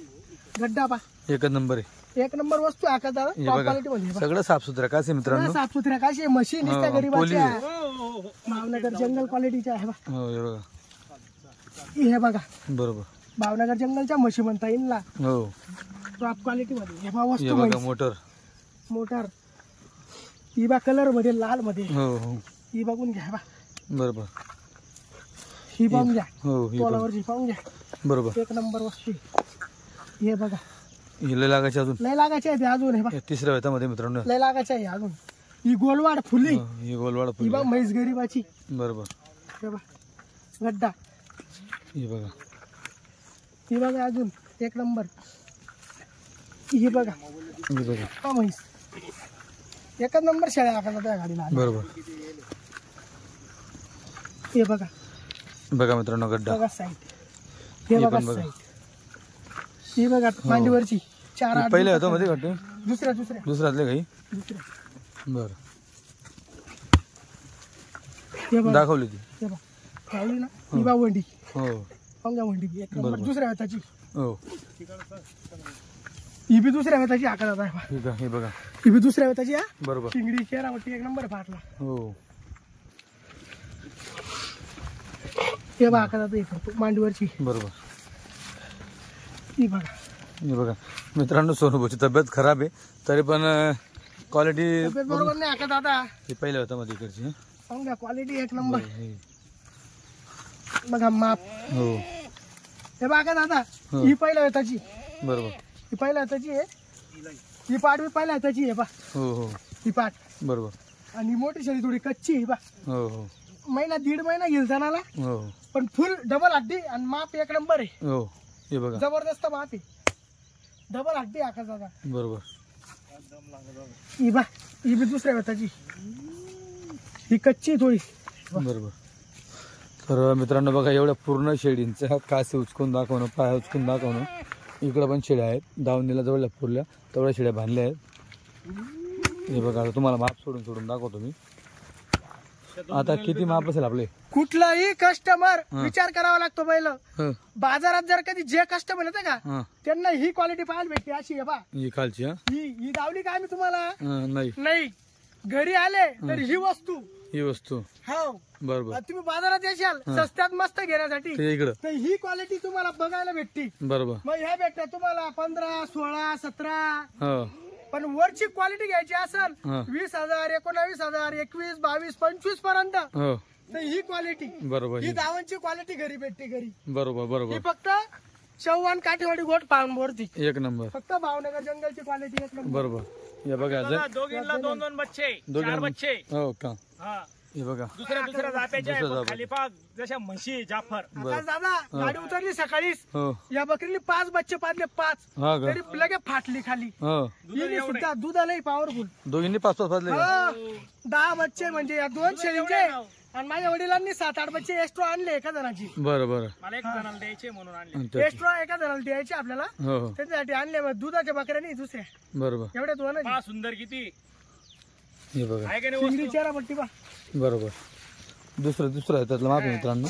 गड्डा पा. एकच नंबर आहे. एक नंबर वस्तू आहे का दादा. हे टॉप बघा क्वालिटी मध्ये. सगळं साफसुथरं का मित्रांनो. साफसुथऱ्या काशी मशीन निसत्या गरीबाच्या. पोली. भावनगर जंगल क्वालिटीच्या आहे बघा. हो हे बघा हे बघा बरोबर. भावनगर जंगलच्या म्हशी म्हणता येईल ना. हो टॉप क्वालिटी मध्ये. हे बघा हे वस्तू बघा म्हैस. मोटर. मोटर. ही बा कलर मध्ये लाल मध्ये. हो हो ही बघून घ्या बा. बरोबर. ही पाहून घ्या. हो हे बघा तोलावरची पाहून घ्या. बरोबर. एक नंबर वस्तू. हे बघा हे लय लागायचे अजून. लय लागायचे आहे ते अजून. हे बघा हे तिसऱ्या वेतामध्ये मित्रांनो. लय लागायचे आहे अजून. ही गोलवाड फुली. हो, हे गोलवाड ही फुल. बघ म्हैस गरीबाची. बरोबर. हे बघा गड्डा. हे बघा ही बघा अजून एक नंबर. ही बघा हे बघा हा म्हैस. एकच नंबर शेळ्या आकारात त्या गाडीला. बरोबर. हे बघा बघा मित्रांनो गड्डा. बघा साईड. हे हे बघा पण बघा. साईड. ही बघा मांडीवरची 4-8 पहिल्या होतो मध्ये वाटतं. दुसऱ्या दुसऱ्यातले काही. बरं हे बघा. दाखवली ती. हे बघा ठेवली ना. ही बा वंडी. हो पाहून वंडी एक नंबर. बरोबर. दुसऱ्या वेताची. हो ही बी दुसऱ्या वेताची आकारात आहे बा. हे बघा. हे बघा ही बी दुसऱ्या वेताची आहे. बरोबर. चिंगडी चेहरावरती एक नंबर फाटला. हो हे बघा आकारात एक मांडीवरची. बरोबर. ही बघा. हे बघा मित्रांनो सोनूभाऊची तब्येत खराब आहे तरी पण क्वालिटी तब्येत बरोबर नाही आका दादा. हे पहिल्या होता मध्ये इकडची. पाहून घ्या क्वालिटी एक नंबर. हे. बघा माप. हो हे बघा दादा. हो. ही पहिल्या वेताची. बरोबर. ही पहिल्या हाताची आहे. ही पाट बी पहिल्या हाताची आहे बा. हो हो ही पाट. बरोबर. आणि मोठी शेळी थोडी कच्ची आहे बा. हो हो महिना 1.5 महिना घेईल जणाला. हो पण फुल डबल हड्डी आणि माप एक नंबर आहे. हो हे बघा. जबरदस्त माप आहे. डबल हड्डी आका दादा. बरोबर. ही बा. ही बी दुसऱ्या हाताची. ही कच्ची आहे थोडी. बरोबर. तर मित्रांनो बघा एवढ्या पूर्ण शेळींच्या कासे उचकून दाखवणं पाय उचकून दाखवणं. इकडं पण शेळ्या आहेत. दावणीला जवळल्या पुरल्या तेवढ्या शेळ्या बांधल्या आहेत. हे बघा आता तुम्हाला माप सोडून सोडून दाखवतो मी. आता किती माप असेल आपले. कुठलाही कस्टमर विचार करावा लागतो पहिलं. हं, बाजारात जर कधी जे कस्टमर येते का हं. त्यांना ही क्वालिटी पाहायला भेटते. अशी आहे बा. ही खालची. हा ही दावली का आम्ही तुम्हाला नाही नाही घरी आले तर ही वस्तू. ही वस्तू. हो बरोबर. तुम्ही बाजारात येशाल स्वस्तात मस्त घेण्यासाठी ते इकडं. तर ही क्वालिटी तुम्हाला बघायला भेटते. बरोबर. मग ह्या भेटतात तुम्हाला 15, 16, 17. हो पण वरची क्वालिटी घ्यायची असेल हा. 20,000, 19,000, 21, 22, 25 पर्यंत हो तर ही क्वालिटी. बरोबर. ही दावणची क्वालिटी घरी भेटते घरी. बरोबर ही बरोबर. फक्त चव्हाण काठेवाडी गोट पाहून वरती. एक नंबर. फक्त भावनगर जंगलची क्वालिटी एक नंबर. बरोबर. हे बघा दोघींना 2-2 बच्चे. दोघींना- 4 बच्चे. हो का. हा. हे बघा. दुसऱ्या जाप्याचे दुसऱ्या आहे. जाप्या. खाली पाग जशा म्हशी जाफर. आता दादा गाडी उतरली सकाळीच. हो या बकरीने 5 बच्चे पाडले 5. हा का. तरी लगे फाटली खाली. हो हिने सुद्धा दुधालाही पॉवरफुल. दोघींनी 5-5 वाजले का. 10 बच्चे म्हणजे या 2 शेळींचे आणि माझ्या वडिलांनी 7-8 बच्चे एक्स्ट्रा आणले एका जणाची. बरं बरं. मला एक जणाला द्यायचे म्हणून आणले. आणि ते- एक्स्ट्रा एका जणाला द्यायचे आपल्याला, हो हो त्याच्यासाठी आणले. मग दुधाच्या बकऱ्या नाही दुसऱ्या, बरोबर. एवढ्या दोन. पहा सुंदर किती हे बघा आहे का नाही चिंगडी चेहरा पट्टी पा. बरोबर. दुसरं आहे त्यातलं माप आहे मित्रांनो.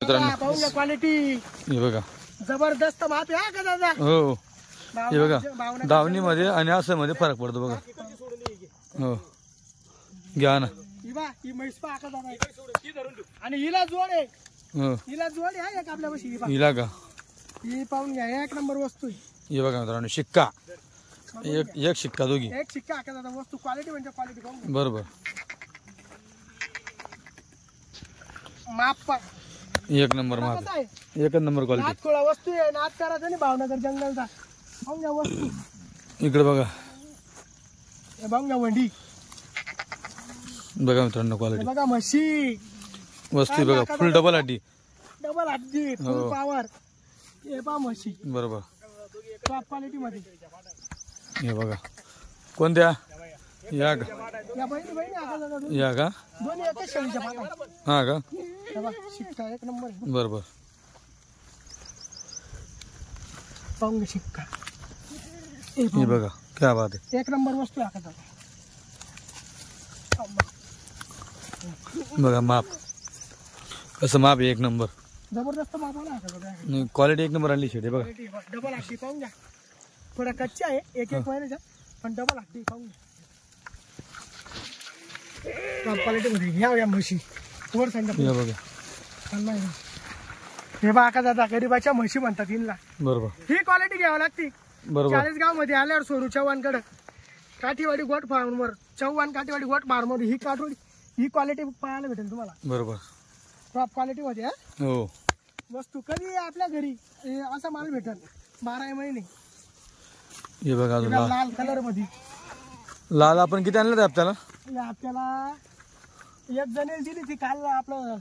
पाहून घ्या क्वालिटी, हे बघा. जबरदस्त माप आहे हा का दादा. हो हे बघा दावणीमध्ये आणि असं मध्ये फरक पडतो बघा. हो घ्या ना. ही बा ही म्हैस पहा का दादा. आणि हिला जोड आहे, हो हिला जोड आहे एक आपल्यापाशी. ही पहा, हिला का. ही पाहून घ्या, एक नंबर वस्तू आहे. हे बघा मित्रांनो शिक्का. एक शिक्का दोघी. एक शिक्का का दादा. वस्तू क्वालिटी म्हणजे क्वालिटी पाहून घ्या. बरोबर. माप पहा एक नंबर माप कसं आहे. आहे. एकच नंबर क्वालिटी. नाथ खोळा वस्तू आहे, नाथ करायचा नाही भावनगर जंगलचा. पाहून घ्या वस्तू. इकडे बघा. हे पाहून घ्या वंडी. बघा मित्रांनो हे क्वालिटी बघा म्हशी, वस्तू बघा फुल डबल अड्डी. डबल हड्डी, फुल हो. पॉवर. हे पहा म्हशी बरोबर. टॉप क्वालिटी मध्ये. हे बघा कोणत्या या का या बहिणी आता दादा दोन्ही या का एकच शेळीच्या पाठा. हा का हे बघा शिक्का एक नंबर आहे. बरोबर. पाहून घ्या शिक्का. हे बघा क्या बात आहे. एक नंबर वस्तू आहे आता. बघा माप कसं माप आहे एक नंबर. जबरदस्त माप आला आता दादा. क्वालिटी एक नंबर आणली शेट. हे बघा डबल हड्डी पाहून घ्या. थोडा कच्चा आहे एक महिन्याचा, पण डबल हड्डी पाहून घ्या. टॉप क्वालिटी मध्ये घ्या म्हशी वर सांगा. हे बघा हे बघा का दादा गरीबाच्या म्हशी म्हणतात हिला. बरोबर ही क्वालिटी घ्यावी लागते. बरोबर. चाळीसगाव मध्ये आल्यावर सोरू चव्हाणकडे काठीवाडी गोट फार्मवर, चव्हाण काठीवाडी गोट फार्मवर ही काठवाडी ही क्वालिटी पाहायला भेटेल तुम्हाला. बरोबर. टॉप क्वालिटी मध्ये. हो वस्तू कधी आपल्या घरी असा माल भेटेल 12 महिने. हे बघा अजून लाल लाल कलर मध्ये. लाल आपण किती आणलं ते आपल्याला. आपल्याला एक जणेल दिली ती काल. आपलं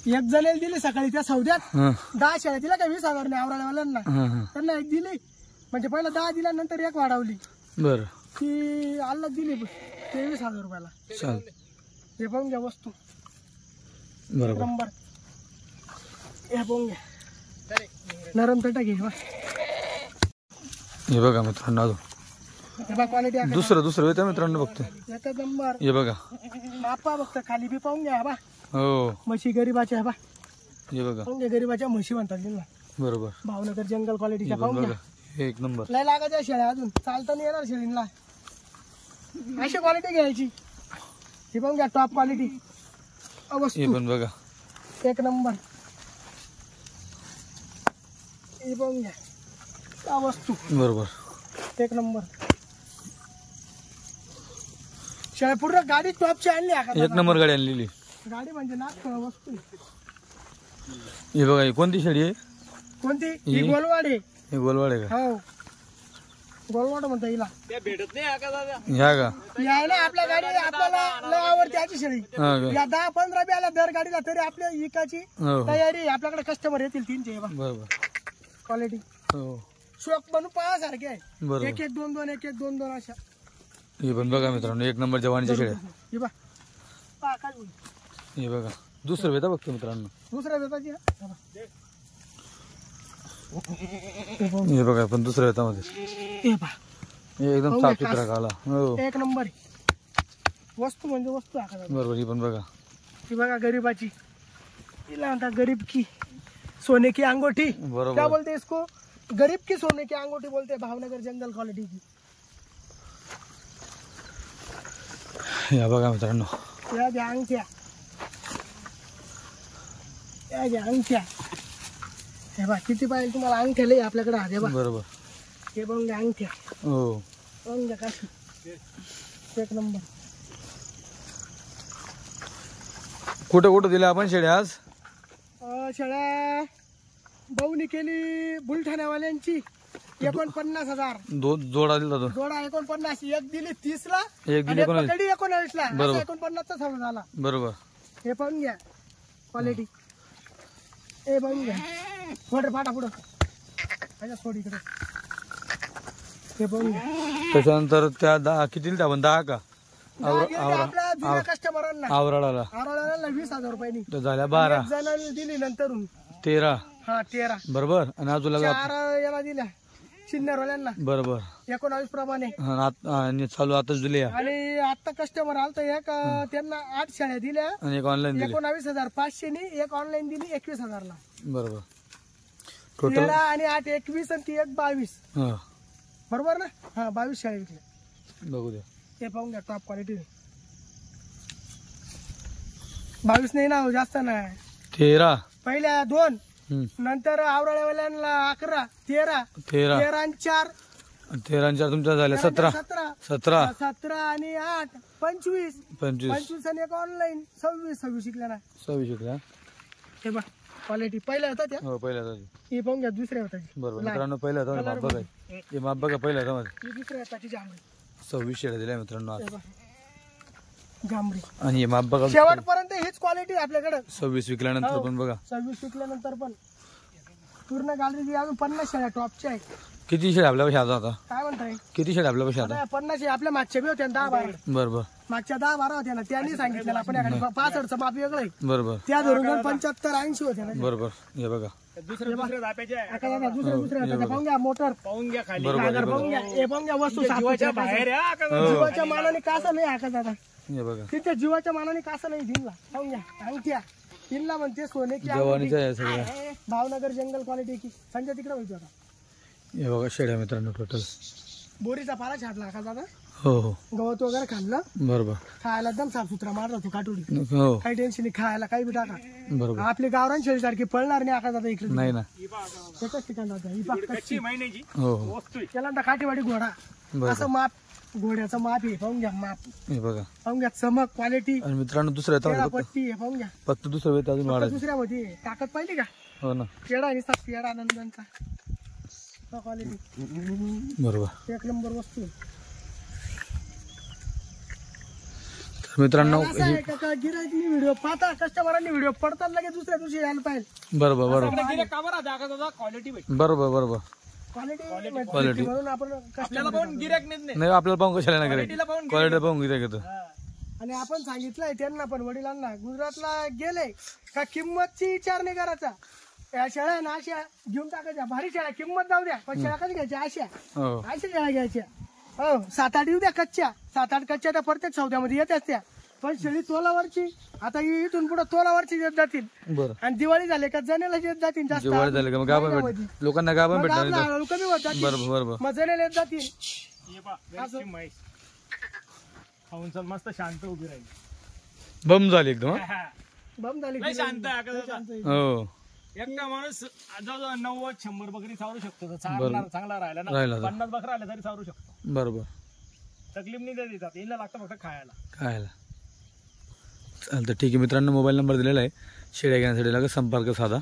एक जणेल दिली सकाळी त्या सौद्यात. 10 शेळ्या दिल्या का 20,000 ने आवरावाल्यांना. त्यांना एक दिली म्हणजे पहिला 10 दिल्या नंतर एक वाढवली. बर ती आल्ला दिली 23,000 रुपयाला. चाल. हे पाहून घ्या वस्तू बरोबर. नंबर. हे पाहून घ्या नरम पेटा घे. हे बघा मित्रांनो अजून हे बघा क्वालिटी दुसरं येतं मित्रांनो बघतो. एकच नंबर. हे बघा मापा बघता खाली बी पाहून घ्या. बा हो म्हशी गरीबाच्या. बा हे बघा पाहून घ्या गरीबाच्या म्हशी म्हणतात त्यांना. बरोबर. भावनगर जंगल क्वालिटीच्या. हे पाहून बघा घ्या एक नंबर. लय लागायच्या शेळ्या अजून चालता नाही येणार शेळींना. अशी क्वालिटी घ्यायची. ही पाहून घ्या टॉप क्वालिटी हे वस्तू पण बघा एक नंबर. ही पाहून घ्या त्या वस्तू बरोबर एक नंबर. शेळ्या पूर्ण गाडी टॉपची आणली. एक नंबर गाडी आणलेली. गाडी म्हणजे नाच वस्तू. हे बघा ही कोणती शेळी आहे. कोणती ही गोलवाड आहे. हे गोलवाड आहे का. हो गोलवाड म्हणता हिला. भेटत नाही का दादा. ह्या का आहे ना आपल्या गाडी आपल्याला लय आवडते याची शेळी. हा का या 10-15 बी आल्या दर गाडीला तरी आपल्या इकाची हो तयारी. आपल्याकडे कस्टमर येतील 300. बरोबर. क्वालिटी हो शोक बनून पाहासारखे आहे. बरोबर. 1-1, 2-2, 1-1, 2-2 अशा. हे पण बघा मित्रांनो एक नंबर जवानीच्या शेळ्या. हे बा पहा काय बोल. हे बघा दुसरं वेता बघतो मित्रांनो. दुसऱ्या बेताची हे बघा पण दुसऱ्या वेतामध्ये हे पहा हे एकदम साफ सुथरा काला. हो एक नंबर वस्तू म्हणजे वस्तू आहे. बरोबर. ही पण बघा ही बघा गरीबाची. हिला म्हणतात गरीब की सोने की अंगूठी. क्या बरोबर. बोलते इसको गरीब की सोने की अंगूठी बोलते. भावनगर जंगल क्वालिटी की. या बघा मित्रांनो या ज्या अंगठ्या या ज्या अंगठ्या. हे बघा किती पाहिजे तुम्हाला अंगठ्या लई आपल्याकडे. हा बघा बरोबर. हे बघून घ्या अंगठ्या. हो बघून घ्या काशी एक नंबर. कुठं दिल्या आपण शेळ्या आज. शेळ्या भाऊनी केली बुलढाण्यावाल्यांची 49,000. जोडा दिला तो. जोडा 49. एक दिली 30 ला. एक दिली 19 ला. बरोबर. 49चा सौदा झाला. बरोबर. हे पाहून घ्या क्वालिटी. हे पाहून घ्या थोडं फाटा पुढं सोड इकडे. हे पण त्याच्यानंतर त्या 10 किती त्या पण 10 का आपल्या जुन्या कस्टमरांना आवराडाला 20,000 रुपयांनी तर झाल्या 12 जणांनी दिली नंतर 13 हा 13 बरोबर आणि अजून 4 याला दिल्या सिन्नरवाल्यांना बरोबर 19 प्रमाणे आणि चालू आताच दिली आणि आता कस्टमर आलता एक त्यांना 8 शेळ्या दिल्या आणि एक ऑनलाईन दिली 19,500 नी एक ऑनलाईन दिली 21,000 ला बरोबर टोटल 13 आणि 8 21 आणि ती एक 22 हा बरोबर ना हा 22 शेळ्या विकल्या बघू द्या ते पाहून घ्या टॉप क्वालिटी 22 नाही ना हो, जास्त नाही 13 पहिल्या 2 नंतर आवराळ्यावाल्यांना 11 13 13 आणि 4 13 आणि 4 तुमच्या झाल्या 17 17 आणि 8 25 25 आणि एक ऑनलाईन 26 शिकल्या ना 26 शिकल्या हे बघ क्वालिटी पहिल्या होता त्या हो पहिल्या हे पाहून घ्या दुसऱ्या होता बरोबर मित्रांनो पहिल्या होता माप बघा हे माप बघा पहिल्या होता मध्ये ही दुसऱ्या होता जांभळी 26 शेळ्या दिल्या मित्रांनो आज जांभळी आणि हे माप बघा शेवटपर्यंत हीच क्वालिटी आपल्याकडे 26 विकल्यानंतर पण बघा 26 विकल्यानंतर पण पूर्ण गॅलरी अजून 50 शेळ्या टॉपच्या आहेत किती शेळ्या आपल्या पैसे आता काय म्हणताय किती शेळ्या आपल्या पैसे आता 50 आपल्या मागच्या बी होत्या 10-12 बरोबर मागच्या 10-12 होत्या ना त्यांनी सांगितलेलं आपण 65चं माप वेगळं आहे बरोबर त्या धरून 75-80 होत्या ना बरोबर हे बघा दुसऱ्या पाहून घ्या मोटर पाहून घ्या खाली पाहून घ्या हे पाहून घ्या वस्तू बाहेर जीवाच्या मानाने कासं नाही हाकत आता हे बघा तिच्या जीवाच्या मानाने कासं नाही दिनला पाहून घ्या अंगठ्या दिनला म्हणते सोन्याची जवानीचं आहे सगळं भावनगर जंगल क्वालिटी की संजय तिकडे व्हायची आता हे बघा शेळ्या मित्रांनो टोटल बोरीचा पाला छाटला का दादा हो हो गवत वगैरे खाल्लं बरोबर खायला एकदम साफसुथरा मारला तो काटोडी हो काही टेन्शन नाही खायला काही बी टाका बरोबर आपली गावरान शेळी सारखी पळणार नाही आका दादा इकडे नाही ना एकच ठिकाण जातं ही कच्ची हो हो त्याला काठीवाडी घोडा असं माप घोड्याचं माप आहे पाहून घ्या माप हे बघा पाहून घ्या चमक क्वालिटी आणि मित्रांनो दुसरं येतं पट्टी आहे पाहून घ्या फक्त दुसरं वेळ अजून वाढायचं दुसऱ्या मध्ये ताकद पाहिली का हो ना पेडा आणि सात पेडा आनंदांचा क्वालिटी बरोबर एक नंबर वस्तू तर मित्रांनो गिरायकनी व्हिडिओ पाहता कस्टमरांनी व्हिडिओ पडतात लगेच दुसऱ्या दिवशी यायला पाहिजे बरोबर बरोबर बरोबर बरोबर क्वालिटी म्हणून आपण नाही आपल्याला पाहून कशाला ना करे क्वालिटी पाहून गिऱ्हाईक येतं आणि आपण सांगितलंय त्यांना पण वडिलांना गुजरातला गेले का किंमतची विचार नाही करायचा या शेळ्या ना अशा घेऊन टाकायच्या भारी शेळ्या किंमत जाऊ द्या पण शेळ्या कधी घ्यायच्या अशा शेळ्या घ्यायच्या हो 7-8 येऊ द्या कच्च्या 7-8 कच्च्या त्या प्रत्येक सौद्यामध्ये येत्याच त्या पण शेळी तोलावरची आता इथून पुढे तोलावरची येत जातील बरं आणि दिवाळी झाले का जनेला येत जातील जास्त दिवाळी झाली का मग गाभा भेट लोकांना गाभा भेटणार नाही हळूहळू कमी होत जातील बरोबर बरोबर मग जनेला येत जातील मस्त शांत उभी राहील बम झाली एकदम हा? बम झाली शांत हो एकटा माणूस जवळजवळ 90-100 बकरी सावरू शकतो चांगला राहिला ना राहिला 50 बकरा आल्या तरी सावरू शकतो बरोबर तकलीफ नाही देतात यांना लागतं फक्त खायला चालतं ठीक आहे मित्रांनो मोबाईल नंबर दिलेला आहे शेळ्या घेण्यासाठी लागेल संपर्क साधा